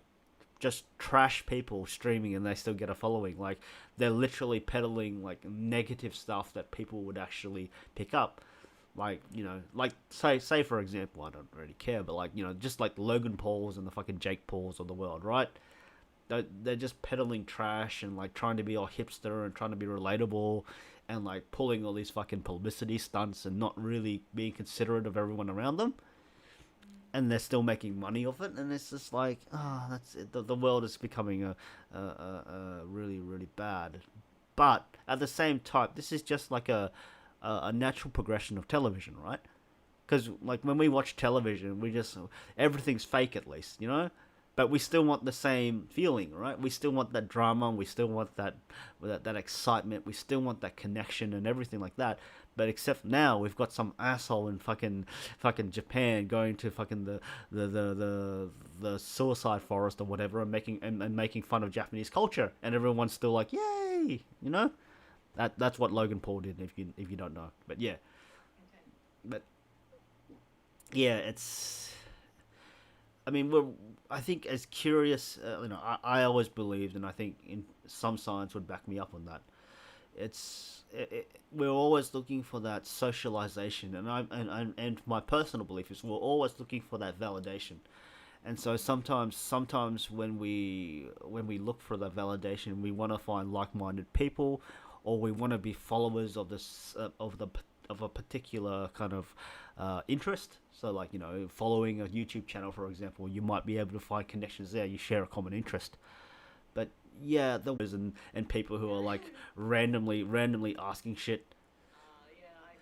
just trash people streaming and they still get a following. Like they're literally peddling like negative stuff that people would actually pick up. Like like say for example, I don't really care, but like just like the Logan Pauls and the fucking Jake Pauls of the world, right? They're just peddling trash and like trying to be all hipster and trying to be relatable and like pulling all these fucking publicity stunts and not really being considerate of everyone around them, and they're still making money off it, and it's just like, that's it. The world is becoming a really really bad. But at the same time, this is just like a natural progression of television, right? Because like when we watch television, we just everything's fake at least, but we still want the same feeling, right? We still want that drama, we still want that excitement, we still want that connection and everything like that. But except now we've got some asshole in fucking Japan going to fucking the suicide forest or whatever and making fun of Japanese culture, and everyone's still like, yay, That's what Logan Paul did, if you don't know. But yeah, Okay. but yeah, it's. I mean, I think as curious, I always believed, and I think in some science would back me up on that. We're always looking for that socialization, and my personal belief is we're always looking for that validation. And so sometimes when we look for that validation, we want to find like-minded people, or we want to be followers of this of a particular kind of interest. So like following a YouTube channel, for example, you might be able to find connections there. You share a common interest. But yeah, and people who are like randomly asking shit. Yeah, I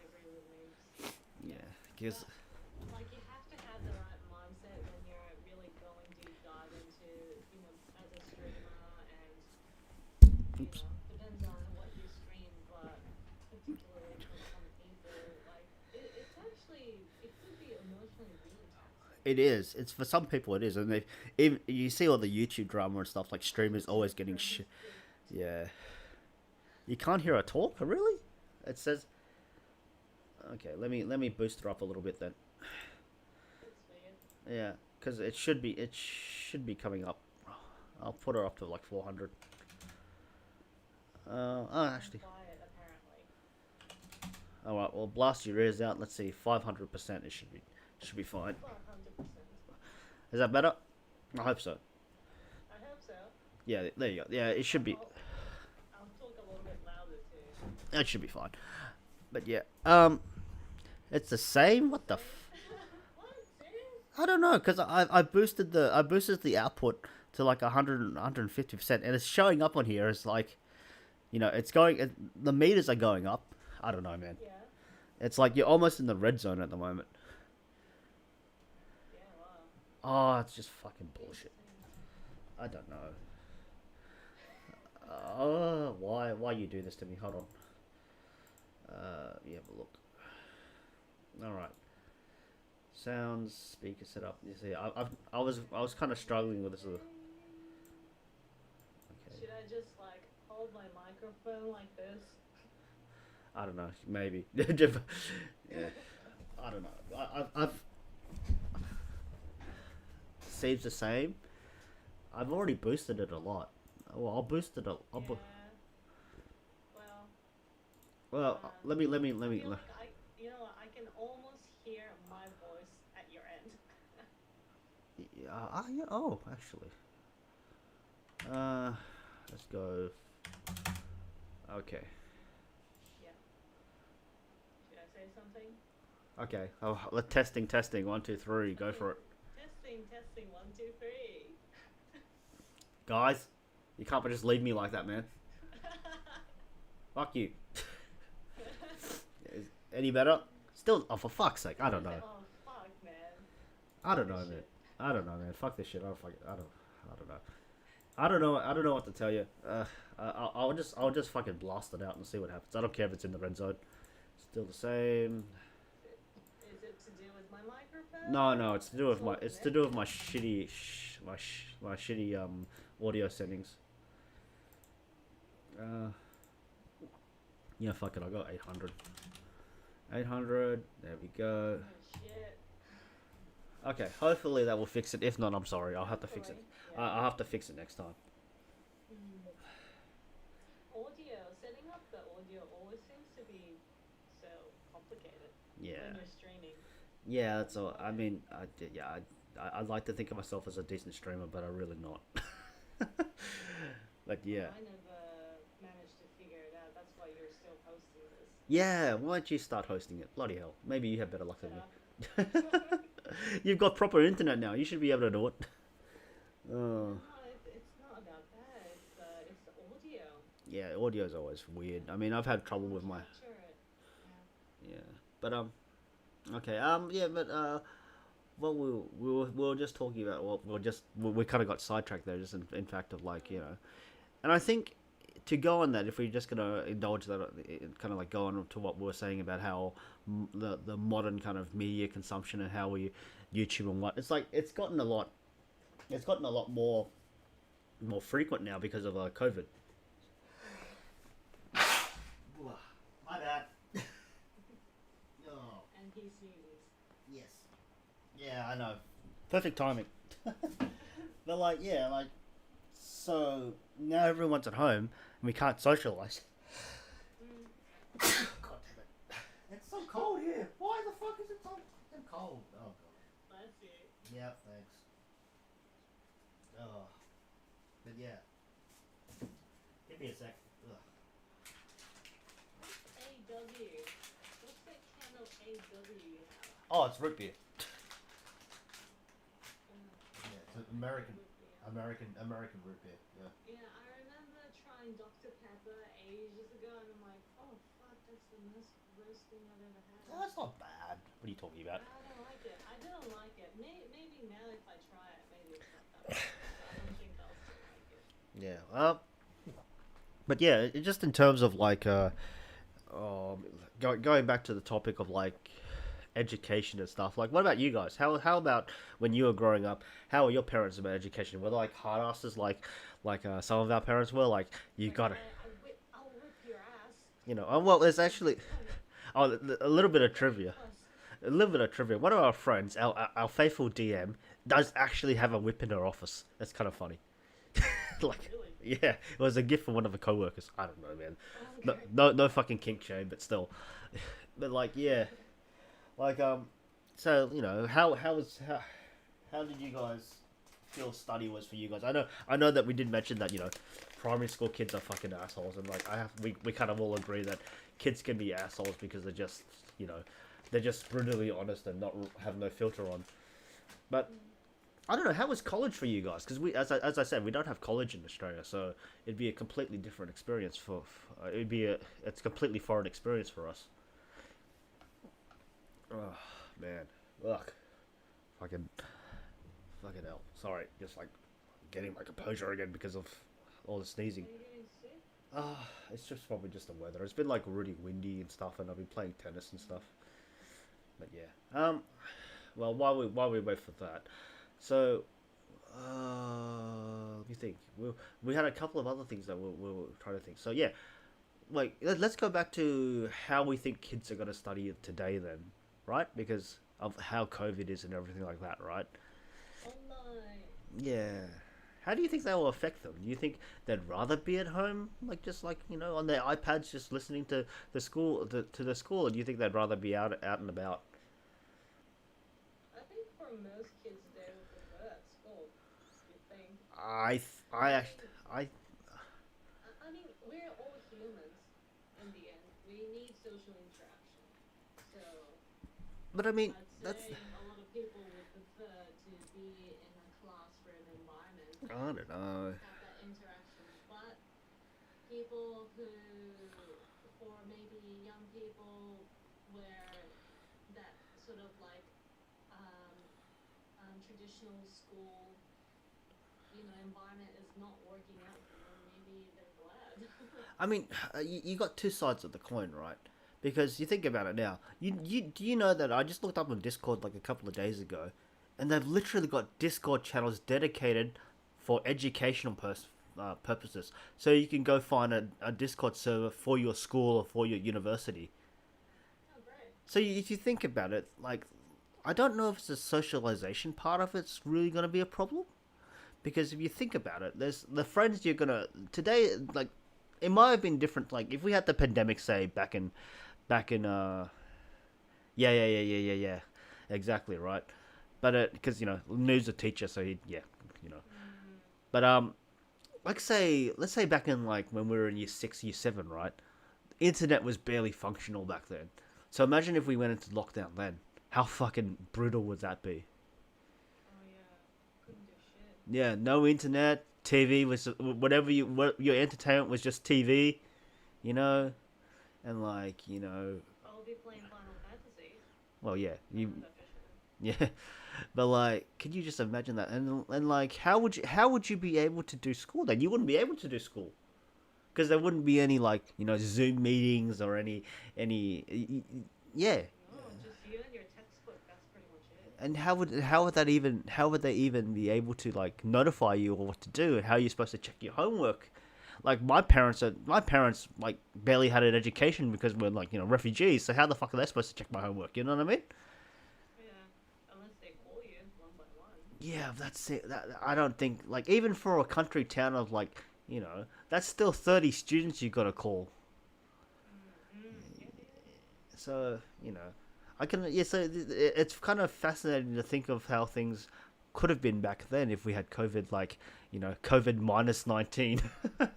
agree with Mapes. Yeah, Yeah. because But like you have to have the right mindset when you're really going deep dive into, as a streamer, and oops. depends on what you stream, but particularly for some people, like it's actually, it could be emotionally really taxing. It is. It's for some people. It is, and if you see all the YouTube drama and stuff, like streamers always getting YouTube shit. is Yeah, you can't hear her talk. Really? It says. Okay, let me boost her up a little bit then. it's weird. Yeah, because it should be coming up. I'll put her up to like 400. I'm Actually, quiet apparently. all right. Well, blast your ears out. Let's see, 500%. It should be fine. 100%. Is that better? I hope so. I hope so. Yeah, there you go. Yeah, it should be. I'll talk a little bit louder too. It should be fine. But yeah, it's the same. What the? What? Serious? I don't know, because I boosted the output to like 150%, and it's showing up on here as like, it's the meters are going up. I don't know, man. Yeah. It's like you're almost in the red zone at the moment. Yeah, wow. Oh, it's just fucking bullshit. Interesting. I don't know. Why you do this to me? Hold on. You have a look. All right. Sounds, speaker setup. You see, I was kind of struggling with this. Okay. Should I just like hold my microphone like this? I don't know. Maybe. Yeah. I don't know. I've seems the same. I've already boosted it a lot. Well, I'll boost it. Yeah. Well, let me. I feel like I can almost hear my voice at your end. Yeah. Oh, actually. Let's go. Okay. Yeah. Should I say something? Okay. Oh, testing. 1, 2, 3. Go for it, Testing. 1, 2, 3. guys. You can't just leave me like that, man. Fuck you. Any better? Still, oh, for fuck's sake, I don't know. Oh fuck, man. I Fuck don't this know, man. shit. I don't know, man. Fuck this shit. I don't fuck. I don't know. I don't know. I don't know what to tell you. I'll just fucking blast it out and see what happens. I don't care if it's in the red zone. Still the same. Is it to do with my microphone No, no. or It's to do it's with all my. It's to do with connected? my shitty, my shitty audio settings. Uh, yeah, fuck it. I got 800. 800. There we go. Oh shit. Okay. Hopefully that will fix it. If not, I'm sorry. I'll have to fix it. Hopefully, yeah. I'll have to fix it next time. Mm. Audio, setting up the audio always seems to be so complicated when Yeah. you're streaming. Yeah. That's all. I Like, mean, yeah. I'd like to think of myself as a decent streamer, but I'm really not. But well, yeah. I never managed to figure it out. That's why you're still hosting this. Yeah, why don't you start hosting it? Bloody hell. Maybe you have better luck than Shut up. me. You've got proper internet now. You should be able to do it. No, Oh, it's not about that. It's the audio. yeah, audio's always weird. I mean, I've had trouble Can't with my capture it. Yeah. yeah, but okay, yeah, but well, we were just talking about well, we kind of got sidetracked there, just in fact of like and I think to go on that, if we're just gonna indulge that, kind of like go on to what we were saying about how the modern kind of media consumption and how we YouTube and what it's like, it's gotten a lot more frequent now because of COVID. My bad. Oh, And he sneezes. yes. Yeah, I know. Perfect timing. But like, yeah, like, so now everyone's at home and we can't socialize. Mm. God damn it. It's so cold here. Why the fuck is it so fucking cold? Oh, God. Bless you. Yeah, thanks. Oh. But yeah. Give me a sec. Ugh. AW. What's that can of AW you have? Oh, it's root beer. Uh, Yeah, it's American, root beer. American root beer. Yeah. Yeah, I remember trying Dr. Pepper ages ago, and I'm like, oh fuck, that's the most worst thing I've ever had. No, that's not bad. What are you talking about? I don't like it. I don't like it. Maybe now if I try it, maybe it's not that bad. But I don't think I'll still like it. Yeah. But yeah, just in terms of like, going back to the topic of like education and stuff. Like, what about you guys? How about when you were growing up? How were your parents about education? Were they like hard asses like some of our parents were? Like, you Like, gotta, I'll whip your ass. well, there's actually Oh, a little bit of what? trivia. A little bit of trivia. One of our friends, our faithful DM, does actually have a whip in her office. That's kind of funny. Like, Really? yeah, it was a gift from one of the coworkers. I don't know, man. No, Okay. no fucking kink shame, but still. But like, yeah, like so how did you guys feel study was for you guys? I know that we did mention that primary school kids are fucking assholes, and like we kind of all agree that kids can be assholes because they're just brutally honest and not have no filter on. But I don't know, how was college for you guys? Because as I said, we don't have college in Australia, so it'd be a completely different experience it's a completely foreign experience for us. Oh man, ugh, fucking fucking hell. Sorry, just like getting my composure again because of all the sneezing. Are you getting sick? It's just probably just the weather. It's been like really windy and stuff, and I've been playing tennis and stuff. But yeah, well, while we wait for that, so let me think. We had a couple of other things that we were trying to think. So yeah, like let's go back to how we think kids are going to study today then, right? Because of how COVID is and everything like that, right? Online. Yeah. How do you think that will affect them? Do you think they'd rather be at home, like just like on their iPads, just listening to the school, or do you think they'd rather be out and about? I think for most kids, they would prefer at school. You think? I I actually, mean, I I mean, we're all humans in the end. We need social interaction. So but I mean I'd that's say a lot of people would prefer to be in a classroom environment I and don't know. have that interaction. But people who, or maybe young people, where that sort of like um, traditional school, environment is not working out for them, maybe they're glad. I mean, you got two sides of the coin, right? Because you think about it now. You do you know that I just looked up on Discord like a couple of days ago, and they've literally got Discord channels dedicated for educational purposes. So you can go find a Discord server for your school or for your university. Oh, great. So if you think about it, like, I don't know if it's the socialization part of it's really going to be a problem. Because if you think about it, there's the friends you're gonna today. Like, it might have been different. Like, if we had the pandemic, say back in yeah, exactly right. But because Noo's a teacher, so you know. But like let's say back in like when we were in year 6, year 7, right? Internet was barely functional back then. So imagine if we went into lockdown then. How fucking brutal would that be? Oh, yeah. Couldn't do shit. Yeah, no internet. TV was your entertainment was just TV, you know, and like I'll be playing Final Fantasy. well, yeah, you Unofficially. yeah, but like, can you just imagine that? And like, how would you be able to do school then? You wouldn't be able to do school because there wouldn't be any like Zoom meetings or yeah. No, just you and your textbook. That's pretty much it. And how would they even be able to like notify you or what to do and how you're supposed to check your homework? Like my parents like barely had an education because we're like refugees. So how the fuck are they supposed to check my homework? You know what I mean? Yeah, unless they call you one by one. Yeah, that's it. I don't think like even for a country town of like that's still 30 students you got to call. Yeah. So I can yeah. So it's kind of fascinating to think of how things could have been back then if we had COVID, like COVID -19. I guess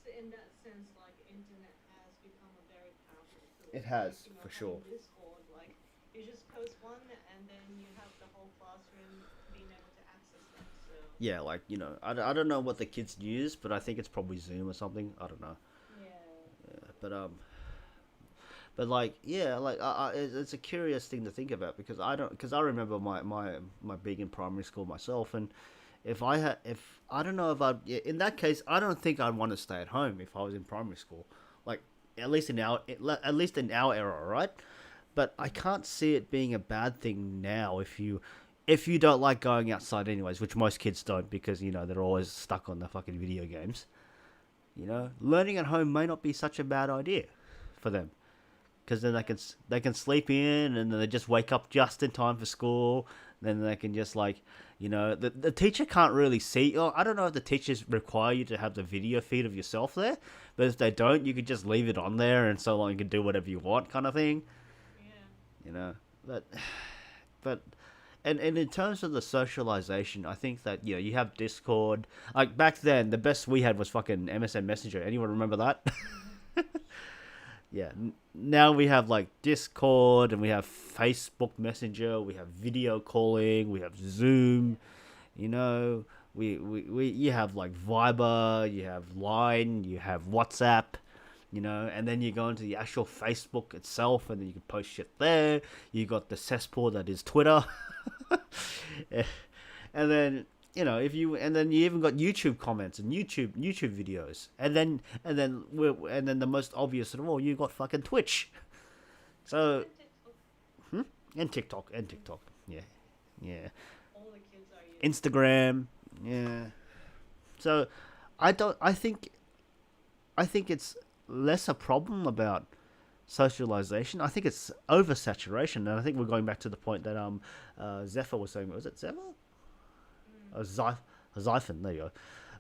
in that sense, like internet has become a very powerful tool. It has, Like, for sure. having Discord, like you just post one and then you have the whole classroom being able to access them. So Yeah, like I don't know what the kids use, but I think it's probably Zoom or something. I don't know. yeah, Yeah, but like yeah, like it's a curious thing to think about because I remember my being in primary school myself, and if I don't know if I in that case I don't think I'd want to stay at home if I was in primary school, like at least in our era, right? But I can't see it being a bad thing now if you don't like going outside anyways, which most kids don't because they're always stuck on the fucking video games. Learning at home may not be such a bad idea for them because then they can sleep in and then they just wake up just in time for school. Then they can just like the teacher can't really see. Or I don't know if the teachers require you to have the video feed of yourself there, but if they don't, you could just leave it on there and so long you can do whatever you want, kind of thing. yeah. But but and in terms of the socialization, I think that you have Discord. Like back then, the best we had was fucking MSN Messenger. Anyone remember that? Yeah. Now we have like Discord and we have Facebook Messenger. We have video calling. We have Zoom. You know, you have like Viber. You have Line. You have WhatsApp. And then you go into the actual Facebook itself, and then you can post shit there. You got the cesspool that is Twitter. And then and then you even got YouTube comments and YouTube videos, and then the most obvious of all, you got fucking Twitch. So and TikTok, yeah, All the kids are using. Instagram, yeah. So I think it's less a problem about socialization. I think it's oversaturation, and I think we're going back to the point that Zephyr was saying. Was it Zephyr? Zyphon, there you go,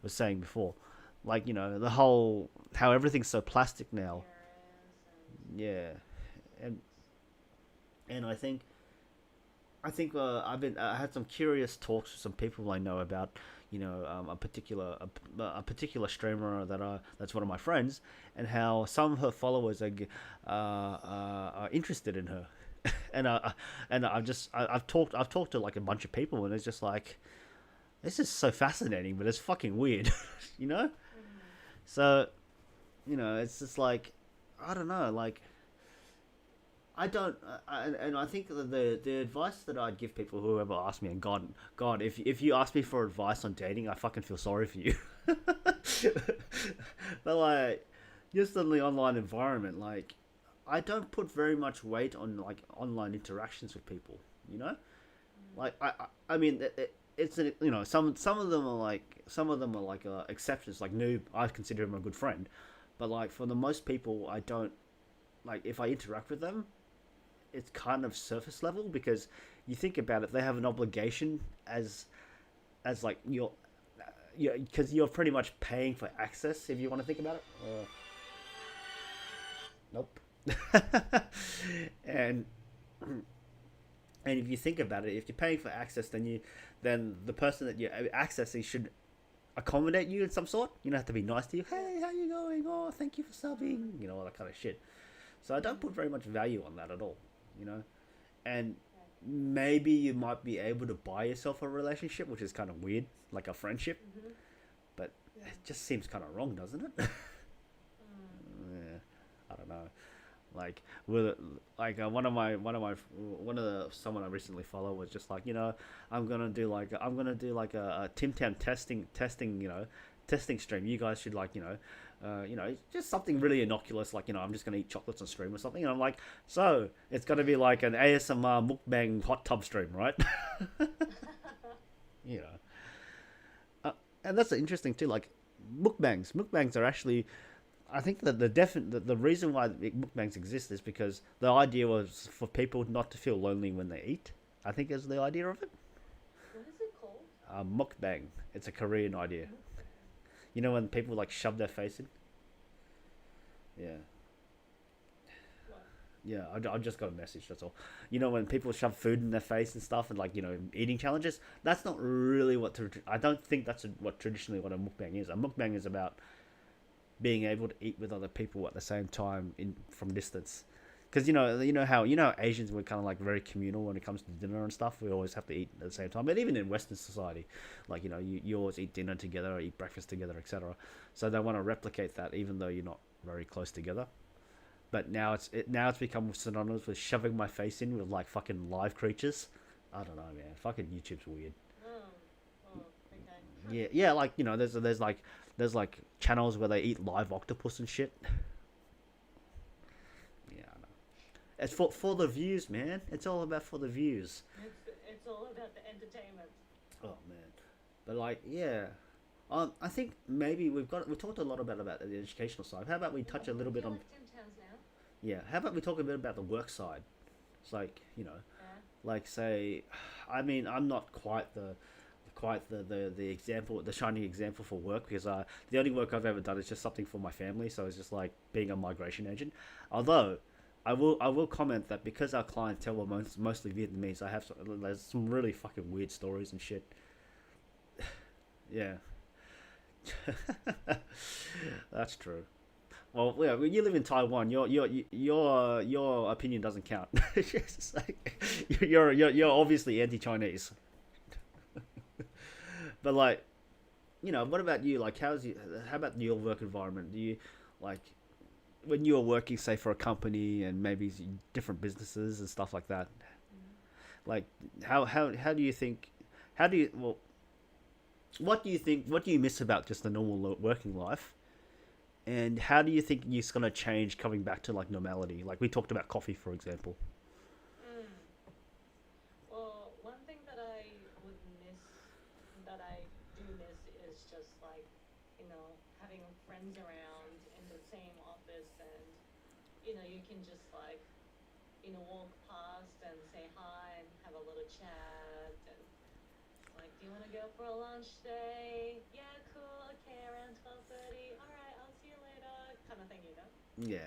was saying before. Like, the whole, how everything's so plastic now. Yeah. And I had some curious talks with some people I know about, a particular streamer that's one of my friends, and how some of her followers are interested in her. and I've talked to like a bunch of people, and it's just like, this is so fascinating, but it's fucking weird, So, it's just like, I don't know, like, I don't, and I think that the advice that I'd give people who ever ask me, and God, if you ask me for advice on dating, I fucking feel sorry for you. But like, just in the online environment, like, I don't put very much weight on like online interactions with people. You know, like I mean, it's you know, some of them are like exceptions. Like Noob, I consider him a good friend, but like for the most people, I don't like if I interact with them, it's kind of surface level because you think about it, they have an obligation as like because you're pretty much paying for access if you want to think about it. Nope. and and if you think about it, if you're paying for access, then the person that you're accessing should accommodate you in some sort. You don't have to be nice to you. Hey, how you going? Oh, thank you for subbing. You know, all that kind of shit. So I don't put very much value on that at all. You know, and maybe you might be able to buy yourself a relationship, which is kind of weird, like a friendship. Mm-hmm. But Yeah. it just seems kind of wrong, doesn't it? Yeah, I don't know. Like with like one of the someone I recently followed was just like, you know, I'm gonna do like a Tim Tam testing, you know, testing stream. You guys should like, you know, just something really innocuous, like, you know, I'm just gonna eat chocolates on stream or something. And I'm like, so it's gonna be like an ASMR mukbang hot tub stream, right? You know, and that's interesting too. Like mukbangs are actually, I think that the reason why mukbangs exist is because the idea was for people not to feel lonely when they eat. I think is the idea of it. What is it called? Mukbang. It's a Korean idea. You know when people like shove their face in. Yeah, What? yeah. I just got a message. That's all. You know when people shove food in their face and stuff, and like, you know, eating challenges. That's not really what. I don't think that's what traditionally what a mukbang is. A mukbang is about being able to eat with other people at the same time in from distance. Because you know how Asians were kind of like very communal when it comes to dinner and stuff. We always have to eat at the same time. But even in Western society, like, you know, you always eat dinner together, or eat breakfast together, etc. So they want to replicate that, even though you're not very close together. But now it's become synonymous with shoving my face in with like fucking live creatures. I don't know, man. Fucking YouTube's weird. Oh. Oh. Okay. Yeah, yeah. Like, you know, there's like channels where they eat live octopus and shit. Yeah, I know. It's for the views, man. It's all about for the views. It's all about the entertainment. Oh man, but like, yeah. I think maybe we talked a lot about the educational side. How about we touch a little bit You on, like Tim Tams now? yeah? How about we talk a bit about the work side? It's like, you know, Yeah. like say, I mean, I'm not quite the example, the shining example for work, because the only work I've ever done is just something for my family, so it's just like being a migration agent. Although I will comment that because our clientele were mostly Vietnamese, there's some really fucking weird stories and shit. Yeah. That's true. Well, yeah, when you live in Taiwan, your opinion doesn't count. It's just like, you're obviously anti-Chinese. But like, you know, what about you? Like, how about your work environment? Do you like when you're working, say, for a company and maybe different businesses and stuff like that? Like, how do you think? How do you well? What do you think? What do you miss about just the normal working life? And how do you think it's gonna change coming back to like normality? Like we talked about coffee, for example. Mm. Well, one thing that I would miss, that I do miss, is just like, having friends around in the same office, and you can just like, walk past and say hi and have a little chat, and like, do you want to go for a lunch today? Yeah, cool. Okay, around 12:30. All right, I'll see you later. Kind of thing. Yeah,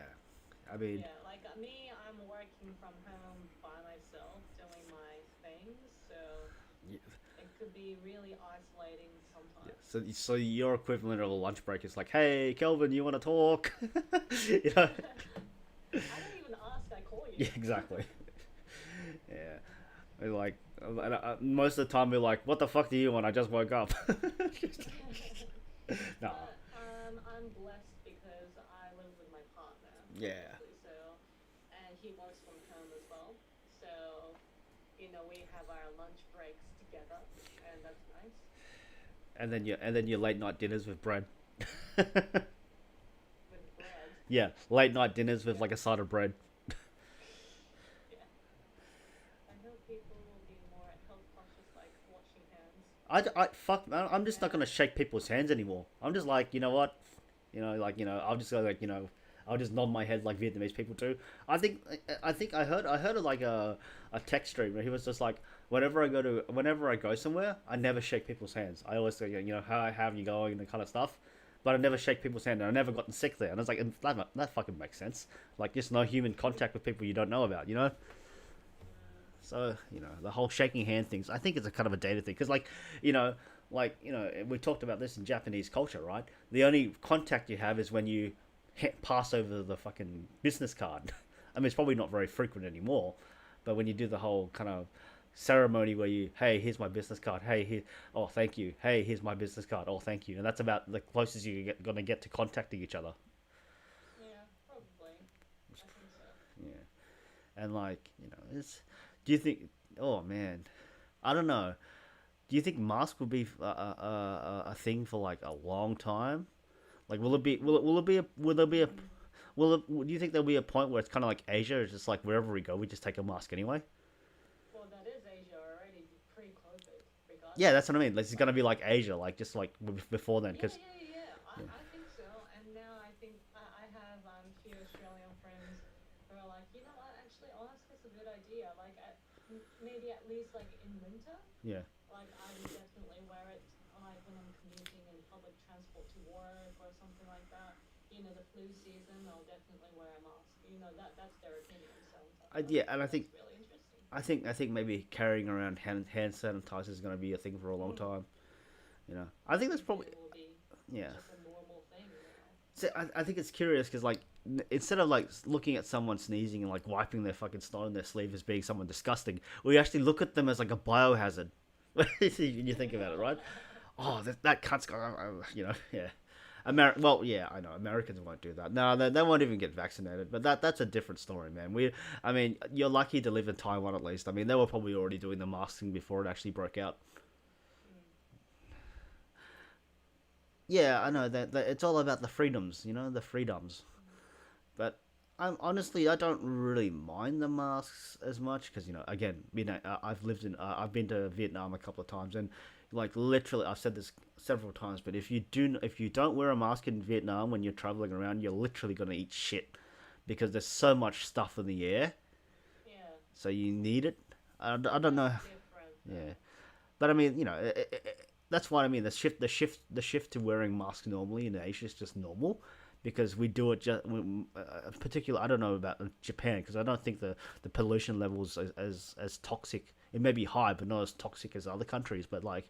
I mean, Yeah, like me, I'm working from home by myself doing my things, so yeah, it could be really isolating yeah. sometimes. So your equivalent of a lunch break is like, hey, Kelvin, you want to talk? You know? I don't even ask, I call you. Yeah, exactly. Yeah, we're like, most of the time we're like, what the fuck do you want? I just woke up. No. But I'm blessed because I live with my partner, Yeah. obviously, so, and he works from home as well. So, we have our lunch breaks together, and that's nice. And then your late night dinners with bread. With bread. Yeah, late night dinners with Yeah. like a side of bread. Yeah. I hope people will be more health conscious, like washing hands. I fuck, man, I'm just not Yeah. gonna shake people's hands anymore. I'm just like, you know what, I'll just go like, I'll just nod my head like Vietnamese people do. I think I heard of like a tech stream where he was just like, whenever I go somewhere, I never shake people's hands. I always say, how are you going and that kind of stuff. But I never shake people's hand, and I never gotten sick there. And it's like that fucking makes sense. Like just no human contact with people you don't know about. Mm, So the whole shaking hand things. I think it's a kind of a data thing because you know, we talked about this in Japanese culture, right? The only contact you have is when you pass over the fucking business card. I mean, it's probably not very frequent anymore, but when you do the whole kind of ceremony where hey, here's my business card. Hey, here, oh, thank you. Hey, here's my business card. Oh, thank you. And that's about the closest gonna get to contacting each other. yeah, probably. I think so. Yeah, and it's. Do you think? Oh man, I don't know. Do you think mask will be a thing for like a long time? Like, will it be? Will it be? Will there be a? Mm. Do you think there'll be a point where it's kind of like Asia? It's just like wherever we go, we just take a mask anyway. Well, that is Asia already pre-COVID, Yeah, regardless. that's what I mean. Like, it's gonna Like, be like Asia, like just like before then, yeah, because yeah, yeah, yeah. yeah, I think so. And now I think I have few Australian friends who are like, you know what? Actually, mask is a good idea. Like, maybe at least like in winter, yeah, like I would definitely wear it like when I'm commuting in public transport to work or something like that. The flu season, I'll definitely wear a mask. That's their opinion. So I was like, oh, yeah, and I think that's really interesting. I think maybe carrying around hand sanitizer is gonna be a thing for a long Mm. time. I think that's Maybe probably it will be yeah. just a normal thing now. So I think it's curious because like instead of like looking at someone sneezing and like wiping their fucking snot on their sleeve as being someone disgusting, we actually look at them as like a biohazard. When you think about it, right? Oh, that cunt's got, yeah. Well, yeah, I know Americans won't do that. No, they won't even get vaccinated. But that's a different story, man. I mean, you're lucky to live in Taiwan at least. I mean, they were probably already doing the masking before it actually broke out. Mm. Yeah, I know that it's all about the freedoms, the freedoms. But I don't really mind the masks as much because again, I've been to Vietnam a couple of times, and like literally, I've said this several times, but if you don't wear a mask in Vietnam when you're traveling around, you're literally gonna eat shit because there's so much stuff in the air, Yeah, so you need it. I don't that's know, different yeah, though. but I mean, that's what I mean. The shift to wearing masks normally in Asia is just normal because we do it just particular. I don't know about Japan because I don't think the pollution levels as toxic. It may be high, but not as toxic as other countries. But like,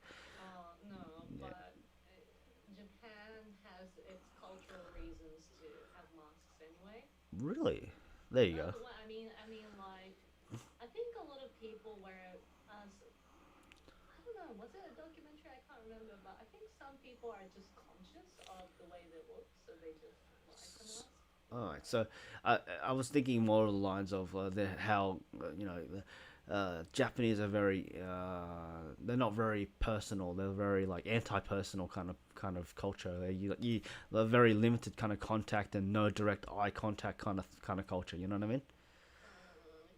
No, yeah, but Japan has its cultural reasons to have masks anyway. really, there you go. Well, like, I think a lot of people wear it as I don't know. Was it a documentary? I can't remember, but I think some people are just conscious of the way they look, so they just like the mask. All right, so I was thinking more of the lines of how Japanese are very they're not very personal. They're very like anti-personal kind of culture. They're very limited kind of contact and no direct eye contact kind of culture. You know what I mean?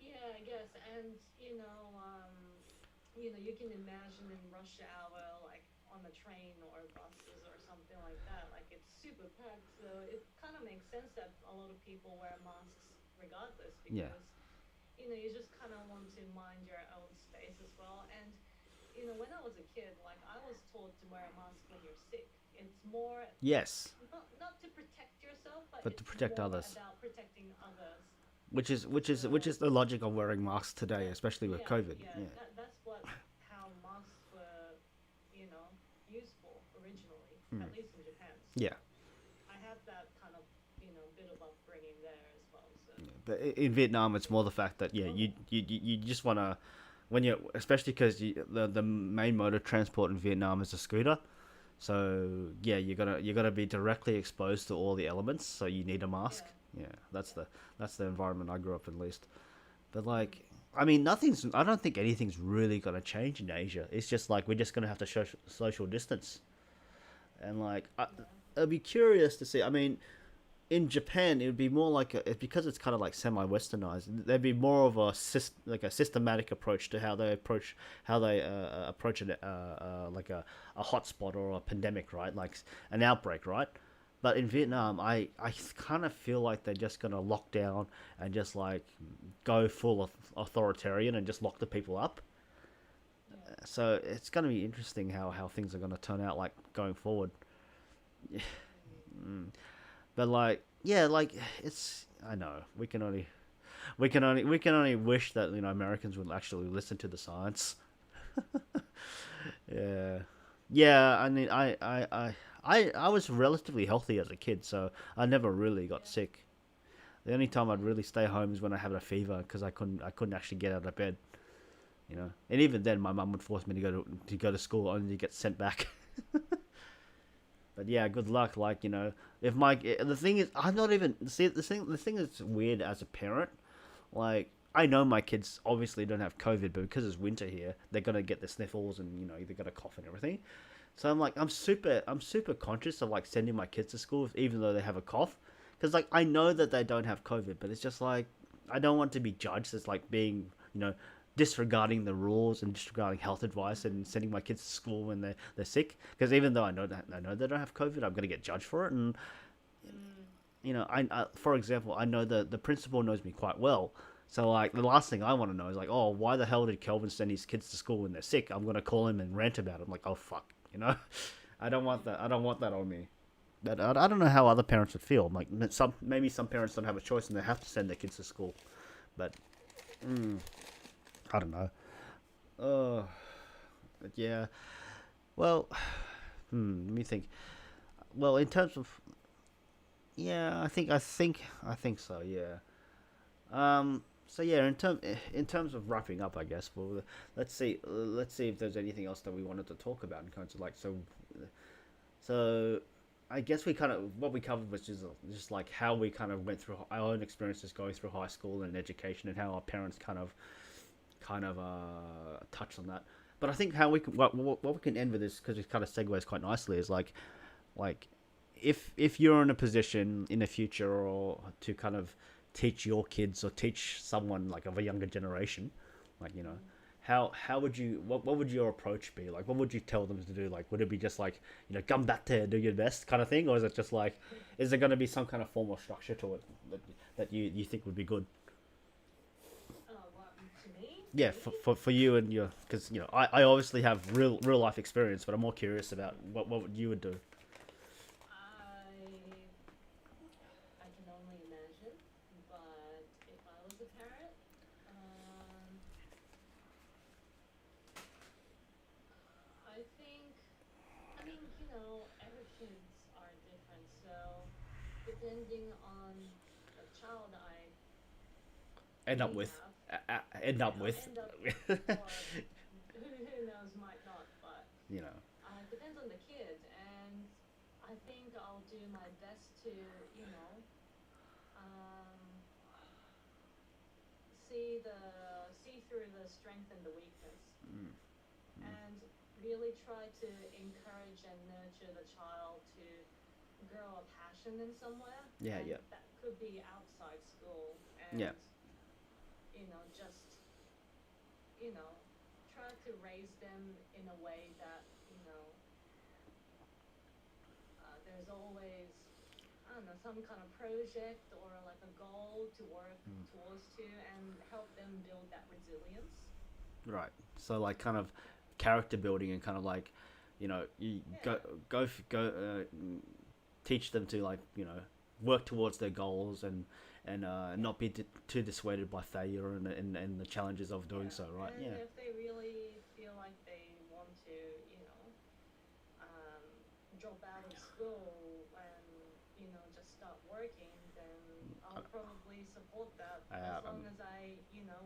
Yeah, I guess, and you can imagine in rush hour, like on the train or buses or something like that, like it's super packed. So it kind of makes sense that a lot of people wear masks regardless Yeah. because you just kind of want to mind your own space as well. And when I was a kid, like I was told to wear a mask when you're sick. It's more Yes, not to protect yourself, but but to it's protect more others, about protecting others. which is So the logic of wearing masks today, especially with yeah, COVID. yeah, Yeah. that's what how masks were, you know, useful originally, Mm. at least in Japan. Yeah. So I have that kind of bit of upbringing there as well. So But in Vietnam, it's more the it's fact that yeah, you normal. you, you just want to when you especially because the main mode of transport in Vietnam is a scooter, So yeah, you're gonna be directly exposed to all the elements. So you need a mask. Yeah. Yeah, that's Yeah. the environment I grew up in, at least. But Mm. like, I mean, nothing's. I don't think anything's really gonna change in Asia. It's just like we're just gonna have to social distance. And like, Yeah. I'd be curious to see. I mean, in Japan, it would be more like because it's kind of like semi-westernized. There'd be more of a like a systematic approach to how they approach it, like a hotspot or a pandemic, right? Like an outbreak, right? But in Vietnam, I kind of feel like they're just gonna lock down and just like go full authoritarian and just lock the people up. Yeah. So it's gonna be interesting how things are gonna turn out like going forward. Mm. But like, yeah, like it's. I know we can only wish that Americans would actually listen to the science. Yeah, yeah. I mean, I was relatively healthy as a kid, so I never really got Yeah. sick. The only time I'd really stay home is when I had a fever because I couldn't actually get out of bed. And even then, my mum would force me to go to school only to get sent back. But yeah, good luck. Like if the thing is, I'm not even see the thing is weird as a parent. Like I know my kids obviously don't have COVID, but because it's winter here, they're gonna get the sniffles and they're gonna cough and everything. So I'm super conscious of like sending my kids to school even though they have a cough, because like I know that they don't have COVID, but it's just like I don't want to be judged as like being disregarding the rules and disregarding health advice and sending my kids to school when they're sick. Because even though I know they don't have COVID, I'm gonna get judged for it. And Mm. for example, I know the principal knows me quite well. So like the last thing I want to know is like, oh, why the hell did Kelvin send his kids to school when they're sick? I'm gonna call him and rant about it. I'm like, oh fuck, I don't want that. I don't want that on me. But I don't know how other parents would feel. Like maybe some parents don't have a choice and they have to send their kids to school. But I don't know. Oh, but yeah. Well, let me think. Well, in terms of yeah, I think so. Yeah. So yeah, in terms of wrapping up, I guess. Well, let's see if there's anything else that we wanted to talk about in terms of like so. I guess we kind of what we covered was just like how we kind of went through our own experiences going through high school and education and how our parents kind of touched on that. But I think how we can what we can end with this because it kind of segues quite nicely is like if you're in a position in the future or to kind of teach your kids or teach someone like of a younger generation, like how would you what would your approach be? Like what would you tell them to do? Like would it be just like come back there, do your best kind of thing, or is it just like is there going to be some kind of formal structure to it that you think would be good? What to me? Yeah, Me? for you and your because I obviously have real life experience, but I'm more curious about what you would do. I can only imagine, but if I was a parent, I think, I mean, every kids are different, so depending on the child I End up may with, have, end up with, end up, or who knows, might not, but you know. depends on the kid, and I think I'll do my best to, um, see through the strength and the weakness, and really try to encourage and nurture the child to grow a passion in somewhere, Yeah, and yeah, that could be outside school, yeah. and just try to raise them in a way that there's always, I don't know, some kind of project or like a goal to work towards to, and help them build that resilience. Right. So like kind of character building and kind of like, you Yeah. go teach them to like work towards their goals and Yeah. not be too dissuaded by failure and the challenges of doing Yeah, so. Right. and Yeah. if they really feel like they want to, um, drop out of school and just start working, then Uh, I'll probably support that as uh, long um, as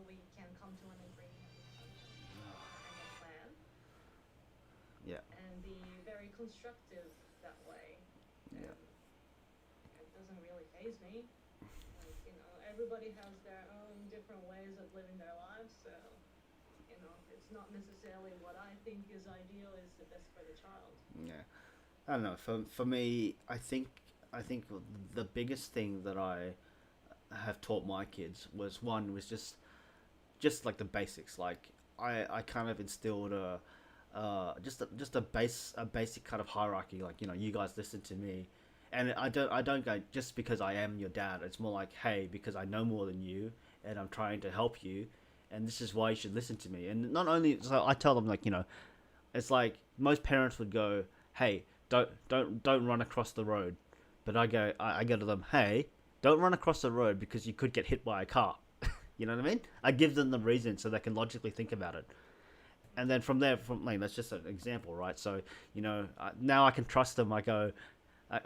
we can come to an agreement with something and a plan. Yeah. and be very constructive that way. Yeah. And it doesn't really faze me. Like, everybody has their own different ways of living their lives, so, it's not necessarily what I think is ideal is the best for the child. Yeah. I don't know. For me, I think the biggest thing that I have taught my kids was just like the basics. Like I kind of instilled a basic kind of hierarchy. Like, you guys listen to me, and I don't go just because I am your dad. It's more like, hey, because I know more than you, and I'm trying to help you, and this is why you should listen to me. And not only so I tell them, like, it's like most parents would go, hey, don't run across the road, but I go to them, hey, don't run across the road because you could get hit by a car. You know what I mean? I give them the reason so they can logically think about it. And then from there, that's just an example, right? So, now I can trust them. I go,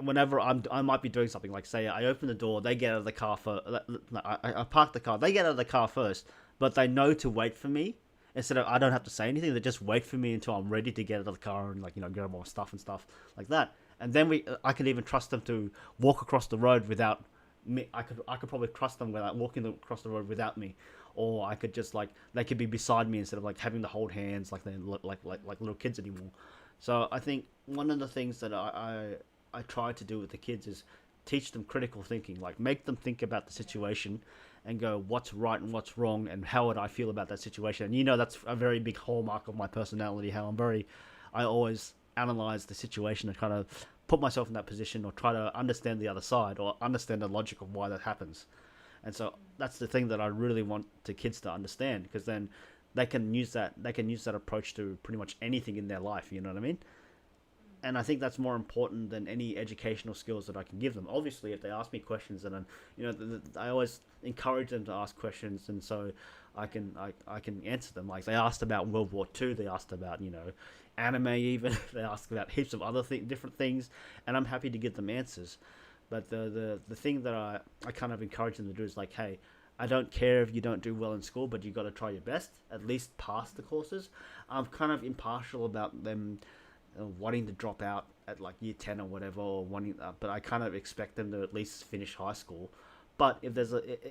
whenever I might be doing something, like, say I open the door, they get out of the car first. I park the car, they get out of the car first, but they know to wait for me. Instead of, I don't have to say anything, they just wait for me until I'm ready to get out of the car and, like, grab more stuff and stuff like that. And then I could even trust them to walk across the road without me. I could probably trust them without walking across the road without me, or I could just, like, they could be beside me instead of, like, having to hold hands like they like little kids anymore. So I think one of the things that I try to do with the kids is teach them critical thinking, like make them think about the situation and go, what's right and what's wrong, and how would I feel about that situation. And that's a very big hallmark of my personality, how I always analyze the situation and kind of put myself in that position, or try to understand the other side, or understand the logic of why that happens. And so that's the thing that I really want the kids to understand, because then they can use that approach to pretty much anything in their life. You know what I mean? And I think that's more important than any educational skills that I can give them. Obviously, if they ask me questions, and I always encourage them to ask questions, and so I can answer them. Like, they asked about World War II, they asked about anime, even they asked about heaps of other different things, and I'm happy to give them answers. But the thing that I kind of encourage them to do is, like, hey, I don't care if you don't do well in school, but you got to try your best, at least pass the courses. I'm kind of impartial about them wanting to drop out at, like, year 10 or whatever, or but I kind of expect them to at least finish high school. But if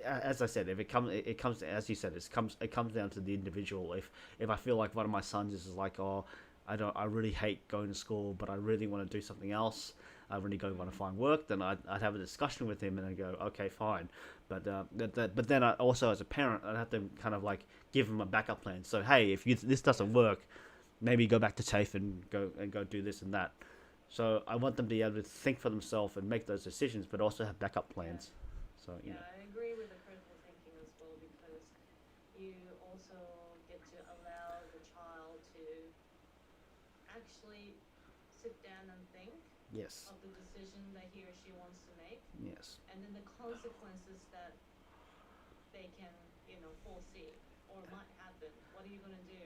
as I said, if it comes, as you said, it comes down to the individual. If I feel like one of my sons is like, oh, I really hate going to school, but I really want to do something else, I really go want to find work, then I'd have a discussion with him, and I'd go, okay, fine. But then I also, as a parent, I'd have to kind of, like, give him a backup plan. So, hey, if this doesn't work, maybe go back to TAFE and go do this and that. So I want them to be able to think for themselves and make those decisions, but also have backup plans. So I agree with the critical thinking as well, because you also get to allow the child to actually sit down and think yes, of the decision that he or she wants to make, yes, and then the consequences that they can, foresee or might happen. What are you going to do?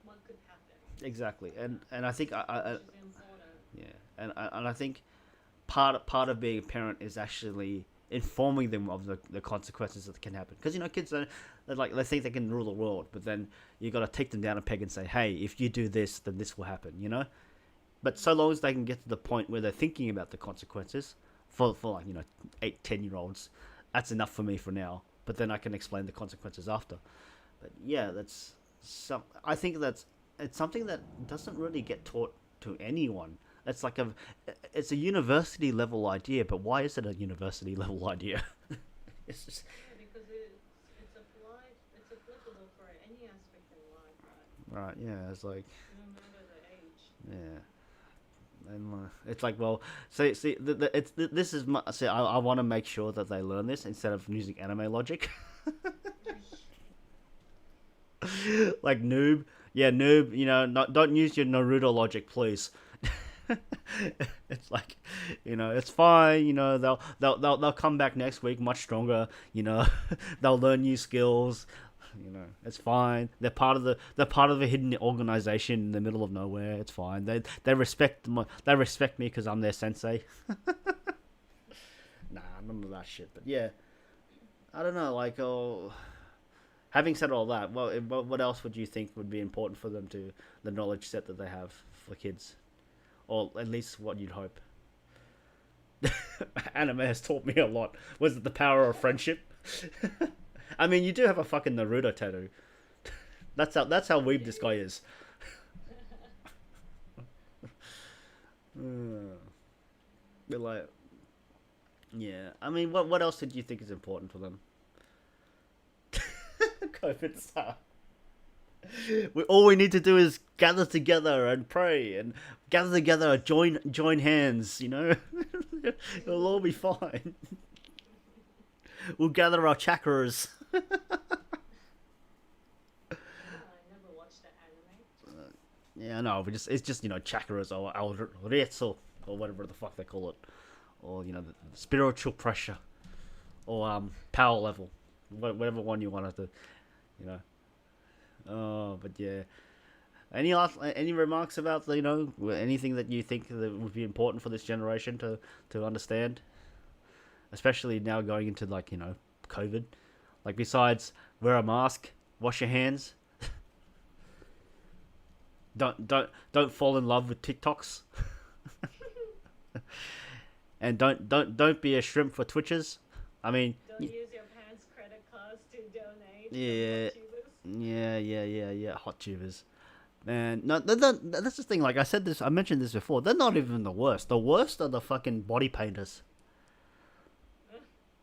What could happen? exactly. And I think Which is important. yeah, and I think part of being a parent is actually informing them of the consequences that can happen. Because kids they think they can rule the world, but then you got to take them down a peg and say, hey, if you do this, then this will happen. But so long as they can get to the point where they're thinking about the consequences for like 8-10-year-olds, that's enough for me for now. But then I can explain the consequences after. But yeah, I think it's something that doesn't really get taught to anyone. It's a university level idea, but why is it a university level idea? It's just Yeah, because it's applicable for any aspect in life, right? right. Yeah, it's like, No matter the age. yeah. And it's like, well, see, this is I want to make sure that they learn this instead of using anime logic. Like, noob, yeah, noob. Don't use your Naruto logic, please. It's like, it's fine. They'll come back next week much stronger. They'll learn new skills. It's fine. They're part of a hidden organization in the middle of nowhere. It's fine. They respect me because I'm their sensei. Nah, none of that shit. But yeah, I don't know. Like, oh, Having said all that, what else would you think would be important for them to the knowledge set that they have for kids, or at least what you'd hope? Anime has taught me a lot. Was it the power of friendship? I mean, you do have a fucking Naruto tattoo. That's how weeb this guy is. But like, yeah. I mean, what else did you think is important for them? COVID stuff. All we need to do is gather together and pray and gather together, join hands. You know, it'll all be fine. We'll gather our chakras. I never watched that anime. Yeah, no, but it's just chakras or alretso or whatever the fuck they call it, or the spiritual pressure, or power level, whatever one you want to, you know. Oh, but yeah. Any remarks about anything that you think that would be important for this generation to understand, especially now going into COVID, like besides wear a mask, wash your hands, don't fall in love with TikToks, and don't be a shrimp for Twitches. I mean, Don't use your parents' credit cards to donate. Yeah. To YouTubers. yeah, hot tubers. Man, no, that's the thing. Like I mentioned this before. They're not even the worst. The worst are the fucking body painters.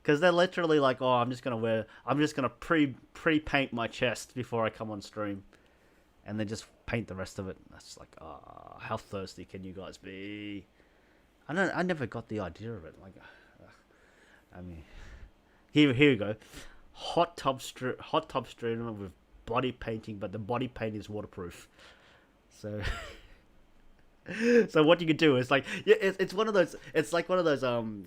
Because they're literally like, oh, I'm just gonna pre-paint my chest before I come on stream, and then just paint the rest of it. That's like, ah, how thirsty can you guys be? I never got the idea of it. Like, I mean, here we go. Hot tub streamer with body painting, but the body paint is waterproof. So, so what you could do is like, yeah, it's one of those. It's like one of those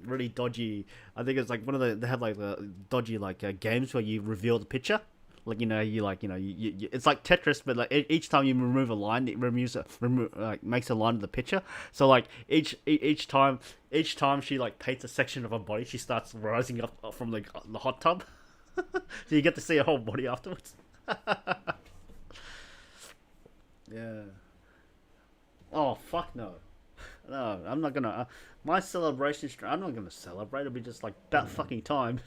really dodgy. I think it's like one of the they have like the dodgy games where you reveal the picture. Like you it's like Tetris, but like each time you remove a line, it makes a line of the picture. So like each time she like paints a section of her body, she starts rising up from the hot tub. So you get to see her whole body afterwards. Yeah. Oh fuck no. No, I'm not gonna. My celebration I'm not gonna celebrate. It'll be just like that fucking time.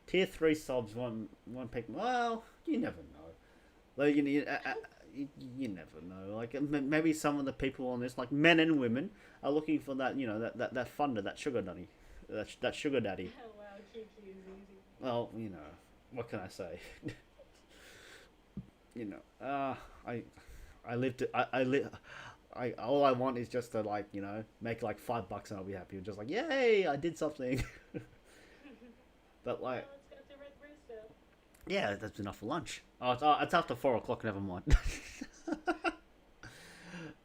Tier 3 subs won't pick. Well, you never know. Like you never know. Like maybe some of the people on this, like men and women, are looking for that that funder, that sugar daddy, that sugar daddy. Oh wow, Kiki is easy. Well, what can I say? I live to I live. All I want is just to make like $5 and I'll be happy. Just like, yay, I did something. But like, Let's go to Red Rooster. yeah, that's enough for lunch. It's after 4 o'clock. Never mind.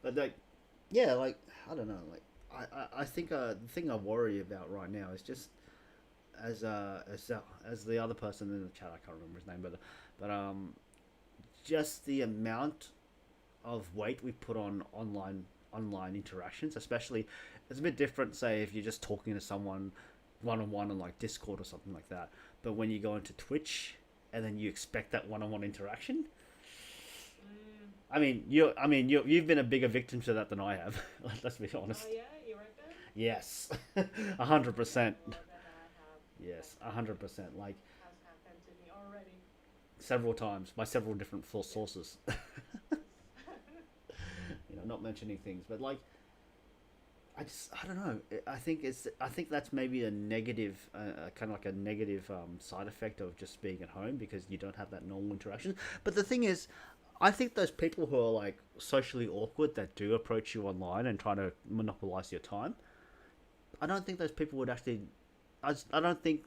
But like, yeah, like I don't know. Like I think the thing I worry about right now is just as the other person in the chat, I can't remember his name, but just the amount of weight we put on online interactions, especially it's a bit different. Say if you're just talking to someone one-on-one on like Discord or something like that, but when you go into Twitch and then you expect that one-on-one interaction. I mean, you've been a bigger victim to that than I have. Let's be honest. Oh yeah, you reckon? Yes, 100%. More than I have. Yes, 100%. Like Has happened to me already. several times by several different sources. Not mentioning things, but like, I don't know. I think that's maybe a negative, kind of like a negative side effect of just being at home because you don't have that normal interaction. But the thing is, I think those people who are like socially awkward that do approach you online and try to monopolize your time, I don't think those people would actually. I don't think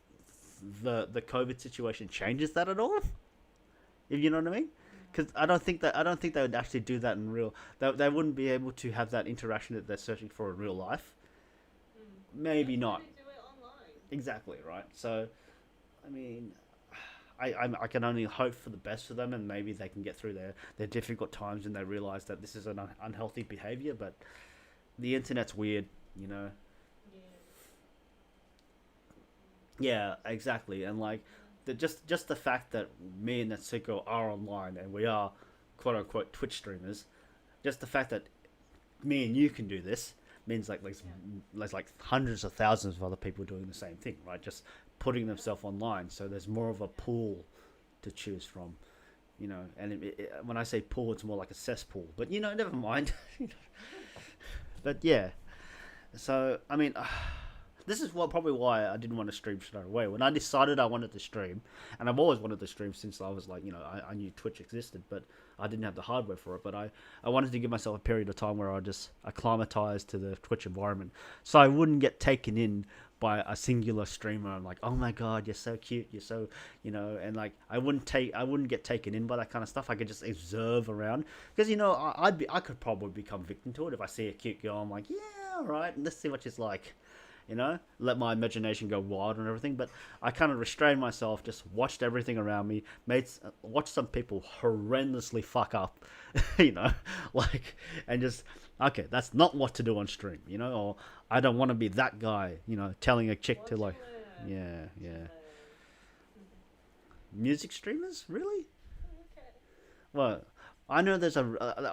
the COVID situation changes that at all. If you know what I mean. Because I don't think they would actually do that in real. They wouldn't be able to have that interaction that they're searching for in real life. Maybe not. They do it online. Exactly right. So, I mean, I can only hope for the best for them, and maybe they can get through their difficult times, and they realize that this is an unhealthy behavior. But the internet's weird, Yeah. Yeah, exactly, and like just the fact that me and Natsuko are online and we are quote unquote Twitch streamers, just the fact that me and you can do this means like there's like hundreds of thousands of other people doing the same thing, right? Just putting themselves online, so there's more of a pool to choose from, you know. And when I say pool, it's more like a cesspool, but you know, never mind. But yeah, so I mean, this is probably why I didn't want to stream straight away. When I decided I wanted to stream, and I've always wanted to stream since I was like, you know, I knew Twitch existed, but I didn't have the hardware for it. But I wanted to give myself a period of time where I just acclimatized to the Twitch environment, so I wouldn't get taken in by a singular streamer. I'm like, oh my god, you're so cute, you're so, you know, and like I wouldn't get taken in by that kind of stuff. I could just observe around, because you know I could probably become victim to it if I see a cute girl. I'm like, yeah, all right, let's see what she's like. You know, let my imagination go wild and everything. But I kind of restrained myself, just watched everything around me, watched some people horrendously fuck up, you know, like, and just, okay, that's not what to do on stream, you know, or I don't want to be that guy, you know, telling a chick to like, yeah. Music streamers, really? Okay. Well, I know there's I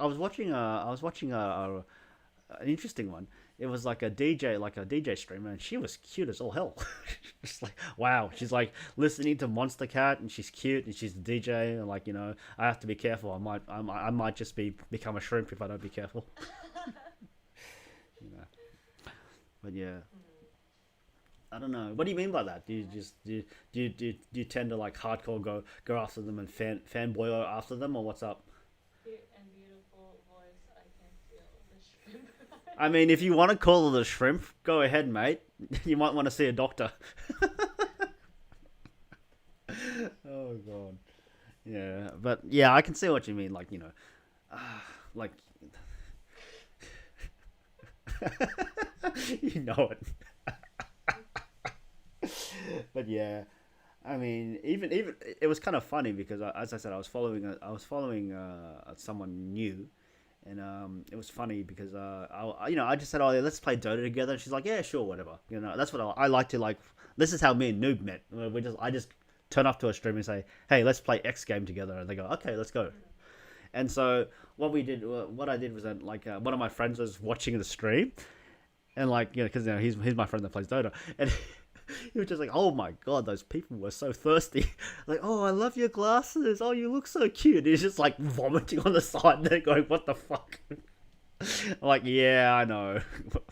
was watching an interesting one. It was like a DJ streamer, and she was cute as all hell. Just like, wow, she's like listening to Monster Cat, and she's cute, and she's the DJ, and like, you know, I have to be careful. I might just become a shrimp if I don't be careful. You know, but yeah, I don't know. What do you mean by that? Do you just do you tend to like hardcore go after them and fanboy after them, or what's up? Cute and beautiful voice. I can feel the shrimp. I mean, if you want to call it a shrimp, go ahead, mate. You might want to see a doctor. Oh god. Yeah, but yeah, I can see what you mean. Like, you know, like you know it. But yeah, I mean, even it was kind of funny because, as I said, I was following someone new, and it was funny because I just said, oh yeah, let's play Dota together, and she's like, yeah, sure, whatever. You know, that's what I like to like. This is how me and Noob met. I just turn up to a stream and say, hey, let's play X game together, and they go, okay, let's go. And so what I did was that, like, one of my friends was watching the stream, and like, you know, because, you know, he's my friend that plays Dota, and he was just like, oh my god, those people were so thirsty. Like, oh, I love your glasses. Oh, you look so cute. He's just like vomiting on the side there, going, what the fuck? I'm like, yeah, I know. But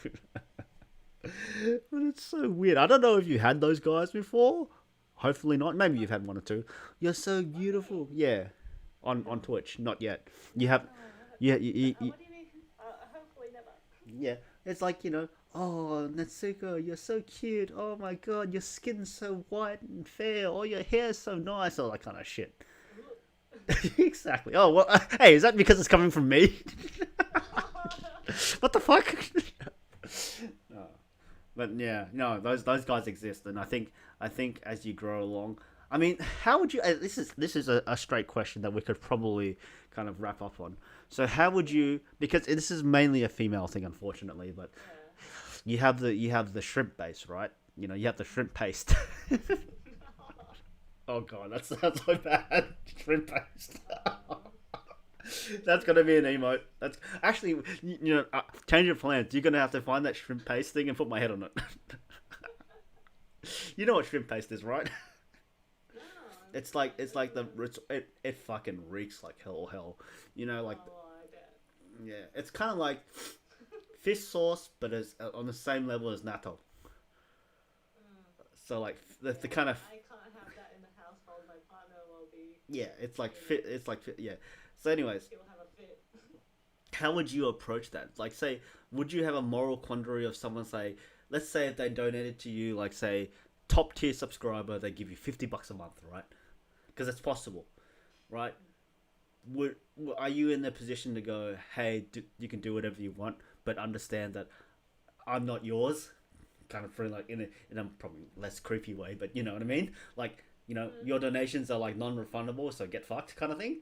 it's so weird. I don't know if you had those guys before. Hopefully not. Maybe you've had one or two. You're so beautiful. Yeah, on Twitch. Not yet. You have. Yeah. What do you mean? Hopefully never. Yeah. It's like, you know, oh, Natsuko, you're so cute. Oh my god, your skin's so white and fair. Oh, your hair's so nice. All that kind of shit. Exactly. Oh, well, hey, is that because it's coming from me? What the fuck? No. But yeah, no, those guys exist, and I think as you grow along, I mean, how would you? This is a straight question that we could probably kind of wrap up on. So how would you? Because this is mainly a female thing, unfortunately, but you have the shrimp base, right? You know, you have the shrimp paste. Oh god, that's so bad. Shrimp paste. That's gonna be an emote. That's actually, you know, change your plans. You're gonna have to find that shrimp paste thing and put my head on it. You know what shrimp paste is, right? No. It fucking reeks like hell. You know, like, I bet. yeah, it's kind of like fish sauce, but it's on the same level as natto. So like the kind of, I can't have that in the household. My partner will be. yeah, it's like fit. Yeah. So, anyways, He'll have a fit. how would you approach that? Like, say, would you have a moral quandary of someone say, let's say if they donated to you, like, say, top tier subscriber, they give you $50 a month, right? Because it's possible, right? Are you in the position to go, hey, you can do whatever you want, but understand that I'm not yours? Kind of for like in a probably less creepy way, but you know what I mean? Like, you know, your donations are like non-refundable, so get fucked kind of thing.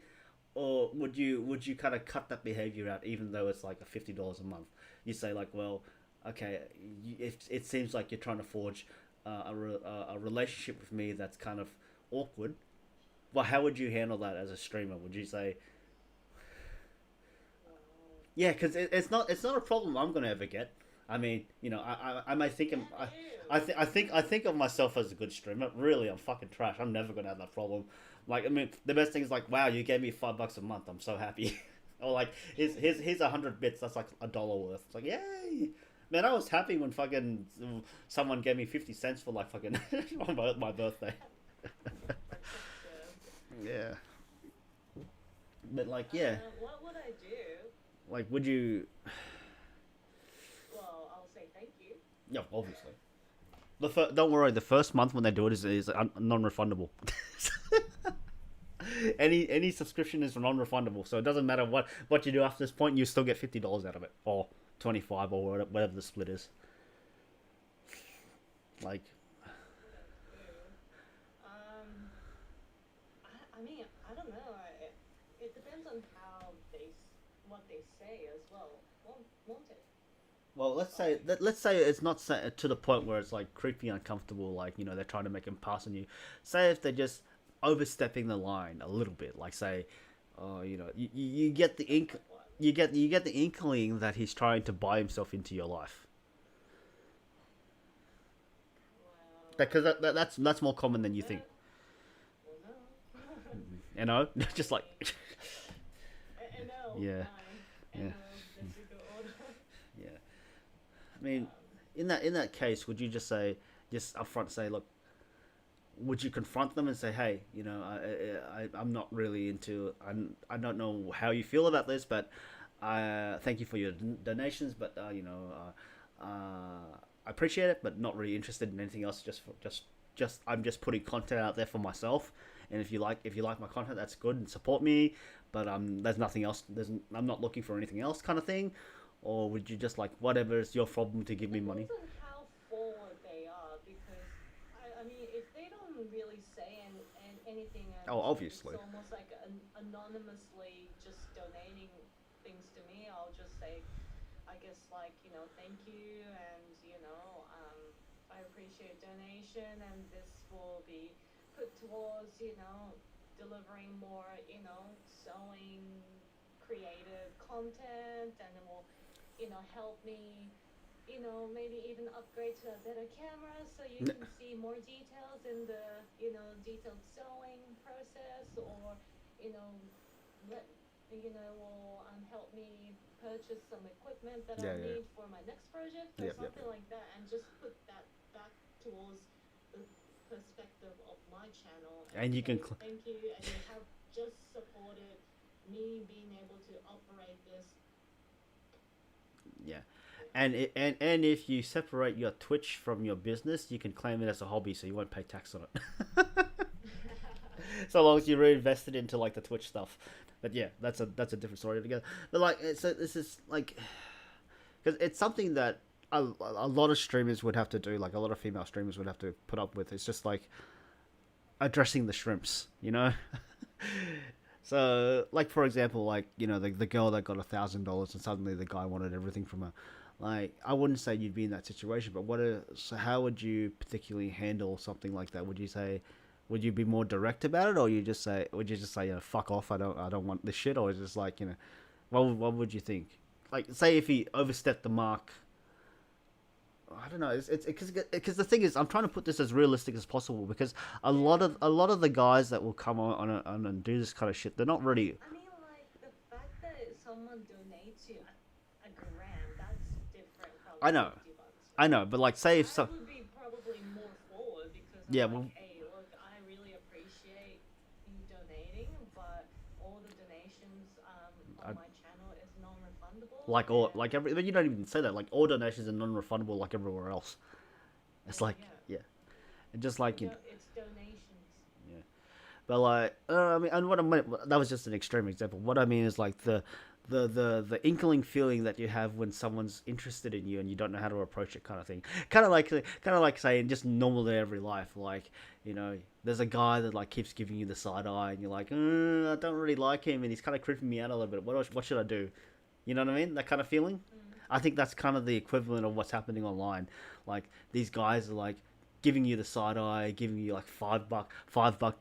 Or would you kind of cut that behavior out, even though it's like a $50 a month? You say like, well, okay, it seems like you're trying to forge a relationship with me that's kind of awkward. Well, how would you handle that as a streamer? Would you say, Wow. yeah, because it's not a problem I'm gonna ever get. I mean, I might think Yeah, I think of myself as a good streamer. Really, I'm fucking trash. I'm never gonna have that problem. Like, I mean, the best thing is like, wow, you gave me $5 a month. I'm so happy. Or like, here's 100 bits. That's like $1 worth. It's like, yay, man. I was happy when fucking someone gave me 50 cents for like fucking on my birthday. that's so good. Yeah, but like, yeah, What would I do? like, would you? Well, I'll say thank you. Yeah, obviously. Don't worry. The first month when they do it is non-refundable. Any subscription is non-refundable, so it doesn't matter what you do after this point. You still get $50 out of it, or 25, or whatever the split is. Like, What would I do? Um, I mean, I don't know. It depends on how what they say as well. Won't it? well, Like, let's say it's not to the point where it's like creepy, uncomfortable. Like, they're trying to make him pass on you. Say if they're just overstepping the line a little bit. Like, say, oh, you get the ink. like what? You get the inkling that he's trying to buy himself into your life. Well, Because that's more common than you think. that, well, no. Just like, No, yeah, nine. yeah, No, Natsuko order. yeah. I mean, Um, in that case, would you just upfront say, look, would you confront them and say, hey, I'm not really into, I don't know how you feel about this, but thank you for your donations, but I appreciate it, but not really interested in anything else. Just I'm just putting content out there for myself, and if you like my content, that's good and support me. But there's nothing else. I'm not looking for anything else, kind of thing. Or would you just like, whatever, it's your problem to give me money? depends on how forward they are because I mean if they don't really say anything Oh, and it's obviously. almost like anonymously just donating things to me, I'll just say I guess like thank you and I appreciate donation and this will be put towards delivering more sewing creative content and it will help me maybe even upgrade to a better camera so you N- can see more details in the detailed sewing process or you know let will help me purchase some equipment that Yeah, I'll yeah, need for my next project or yep, yep, something yep. like that and just put that back towards the perspective of my channel and And you can, say thank you and you have just supported me being able to operate this. yeah, Yeah. and if you separate your Twitch from your business, you can claim it as a hobby, so you won't pay tax on it. So long as you reinvest it into like the Twitch stuff. But yeah, that's a different story altogether. But like, so this is like, because it's something that a lot of streamers would have to do. Like a lot of female streamers would have to put up with. It's just like addressing the shrimps. So, like for example, like the girl that got $1,000 and suddenly the guy wanted everything from her. Like, I wouldn't say you'd be in that situation, but so how would you particularly handle something like that? Would you be more direct about it, or would you just say, fuck off, I don't want this shit, or is it just like, what would you think? Like, say if he overstepped the mark. I don't know. It's because the thing is, I'm trying to put this as realistic as possible because Yeah. a lot of the guys that will come on and do this kind of shit, they're not really. I mean, like the fact that someone donates you a grand, that's different from I know, $50, I right? know, but like, say if I so, would be probably more forward because I'm yeah, like, well, hey, look, I really appreciate you donating, but all the donations on I, my channel is non-refundable, like all and like every, but you don't even say that. Like all donations are non-refundable, like everywhere else. It's well, like, yeah, yeah, and just like it's donations. yeah. But like, I mean, and what I meant, that was just an extreme example. What I mean is like the inkling feeling that you have when someone's interested in you and you don't know how to approach it, kind of thing. Kind of like saying just normal to every life. Like, there's a guy that like keeps giving you the side eye, and you're like, I don't really like him, and he's kind of creeping me out a little bit. What should I do? You know what I mean? That kind of feeling. Mm. I think that's kind of the equivalent of what's happening online. Like these guys are like giving you the side eye, giving you like $5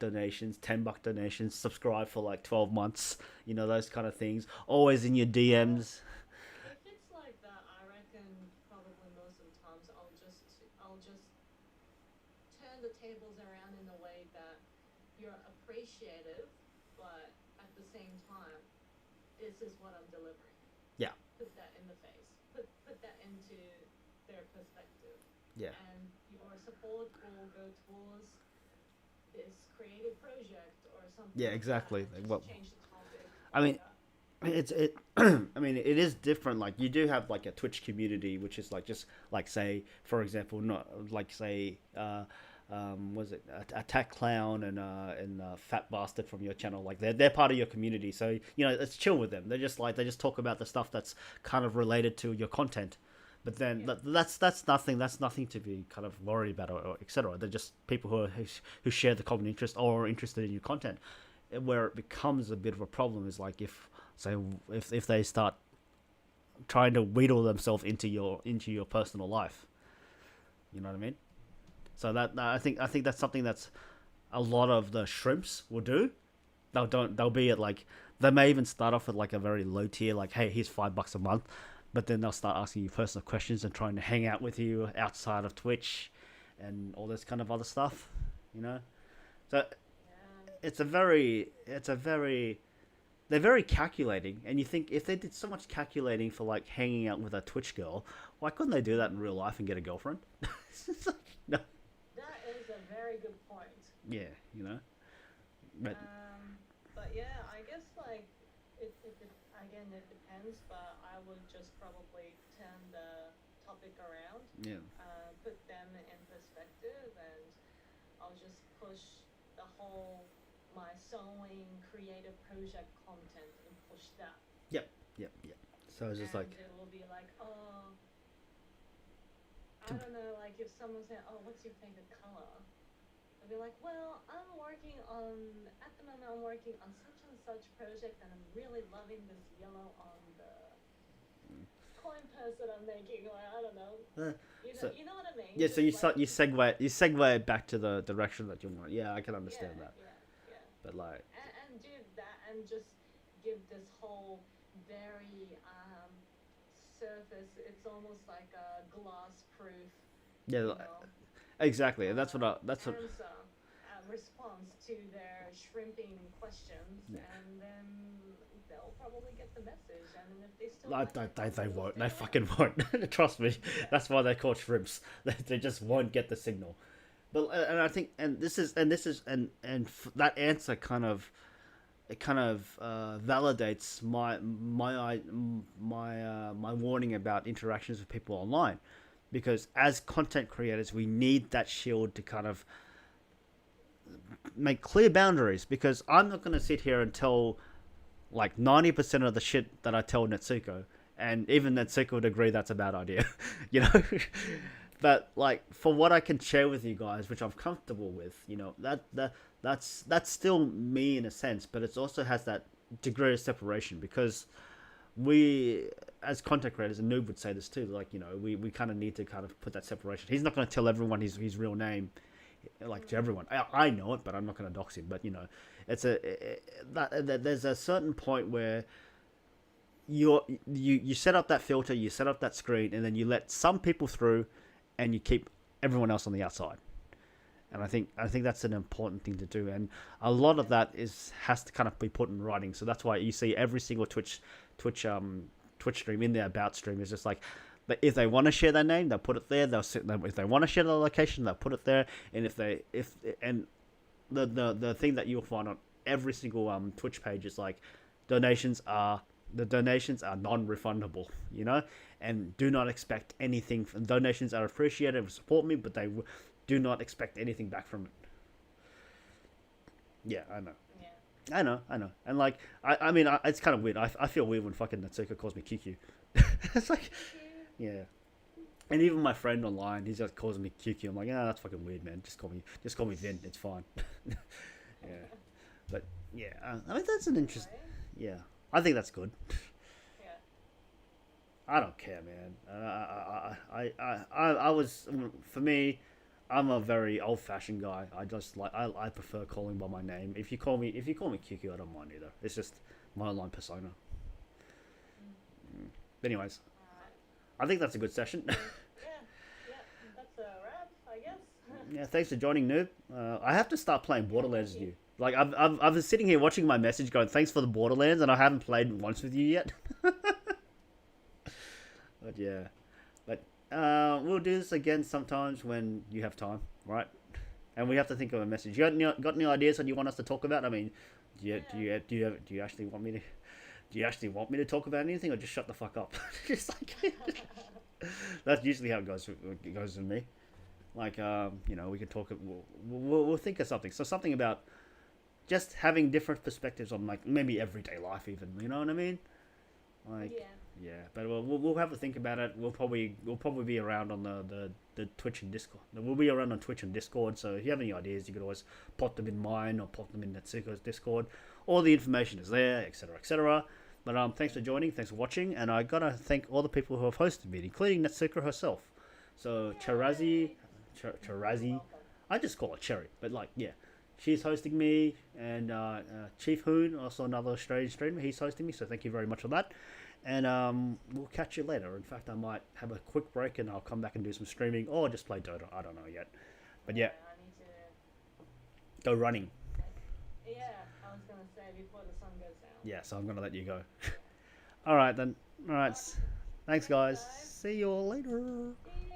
donations, $10 donations, subscribe for like 12 months, those kind of things. Always in your Well, DMs. if it's like that, I reckon probably most of the times I'll just turn the tables around in a way that you're appreciative, but at the same time, this is what I'm delivering. Yeah, Put that in the face. Put that into their perspective, yeah, and your support will go towards this creative project or something yeah, like that, exactly. and Like, just well, change the topic I like mean, that. I mean, it is different. Like, you do have like a Twitch community, which is like just like, say, for example, not like, say, was it Attack Clown and Fat Bastard from your channel? Like, they're part of your community, so it's chill with them. They just talk about the stuff that's kind of related to your content. But then Yeah. that's nothing to be kind of worried about, or etc. They're just people who share the common interest or are interested in your content. Where it becomes a bit of a problem is like, if they start trying to wheedle themselves into your personal life. You know what I mean? So I think that's something that's a lot of the shrimps will do. They'll be at like, they may even start off at like a very low tier, like, hey, here's $5 a month, but then they'll start asking you personal questions and trying to hang out with you outside of Twitch and all this kind of other stuff. You know, so Yeah. it's a very they're very calculating, and you think if they did so much calculating for like hanging out with a Twitch girl, why couldn't they do that in real life and get a girlfriend? No, That is a very good point. yeah, but But yeah, I guess like again it depends, but I would just probably turn the topic around, yeah, put them in perspective, and I'll just push the whole my sewing creative project content and push that, yep, yep, yep. So it's just and like, it will be like, oh, I to, don't know, like if someone said, oh, what's your favorite color? I'd be like, well, at the moment, I'm working on such and such project, and I'm really loving this yellow on the coin purse that I'm making. Like, I don't know. uh, so You know what I mean? yeah, so Just like, you segue back to the direction that you want. Yeah, I can understand yeah, that, yeah, yeah. but like, And do that and just give this whole very surface, it's almost like a glass proof, yeah, you know, exactly. That's what. answer, response to their shrimping questions, Yeah. and then they'll probably get the message. And then if they still I, like they, it, they, they they'll won't. stick They around. fucking won't. Trust me. Yeah. That's why they're called shrimps. They just won't get the signal. But and I think that answer kind of validates my warning about interactions with people online, because as content creators we need that shield to kind of make clear boundaries, because I'm not going to sit here and tell like 90% of the shit that I tell Natsuko, and even Natsuko would agree that's a bad idea, you know. But like, for what I can share with you guys, which I'm comfortable with, that's still me in a sense, but it also has that degree of separation, because we, as content creators, and Noob would say this too, like, we kind of need to kind of put that separation. He's not going to tell everyone his real name, like, to everyone. I know it, but I'm not going to dox him. But there's a certain point where you set up that filter, you set up that screen, and then you let some people through, and you keep everyone else on the outside. And I think that's an important thing to do, and a lot of that has to kind of be put in writing. So that's why you see every single Twitch stream in their about stream is just like, if they want to share their name, they'll put it there. If they want to share the location, they'll put it there. And the thing that you'll find on every single Twitch page is like, donations are non-refundable, and do not expect anything. Donations are appreciated, support me, but they do not expect anything back from it. Yeah, I know. Yeah. I know. And like, I mean, it's kind of weird. I feel weird when fucking Natsuko calls me QQ. It's like, yeah. And even my friend online, he's just calls me QQ. I'm like, that's fucking weird, man. Just call me Vin. It's fine. Yeah. But yeah, I mean, that's an interest. Right? Yeah, I think that's good. Yeah. I don't care, man. I was, for me, I'm a very old-fashioned guy. I just like I prefer calling by my name. If you call me QQ, I don't mind either. It's just my online persona. But anyways, Alright. I think that's a good session. So, yeah, yeah, that's a wrap, I guess. Yeah, thanks for joining, Noob. I have to start playing Yeah, Borderlands thank with you. you. Like I've been sitting here watching my message, going, "Thanks for the Borderlands," and I haven't played once with you yet. But yeah, but we'll do this again sometimes when you have time, right? And we have to think of a message. Got any ideas that you want us to talk about? I mean, Yeah. do you actually want me to talk about anything, or just shut the fuck up? Just like that's usually how it goes with me. Like we can talk. We'll think of something. So something about just having different perspectives on like maybe everyday life, even. You know what I mean? Like Yeah. yeah, but we'll have to think about it. We'll probably be around on the Twitch and Discord. We'll be around on Twitch and Discord. So if you have any ideas, you could always pop them in mine or pop them in Natsuko's Discord. All the information is there, etc., etc. But thanks for joining, thanks for watching, and I gotta thank all the people who have hosted me, including Natsuko herself. So Charazi, Yay! You're Charazi, welcome. I just call her Cherry, but like yeah, she's hosting me, and Chief Hoon, also another Australian streamer, he's hosting me. So thank you very much for that. And we'll catch you later. In fact, I might have a quick break and I'll come back and do some streaming or just play Dota. I don't know yet. But yeah, Yeah, I need to. go running. Yeah, I was gonna say before the sun goes down. Yeah, so I'm gonna let you go. Yeah. All right then. All right. Alright, Thanks, thanks, guys. guys. See you all later. See ya.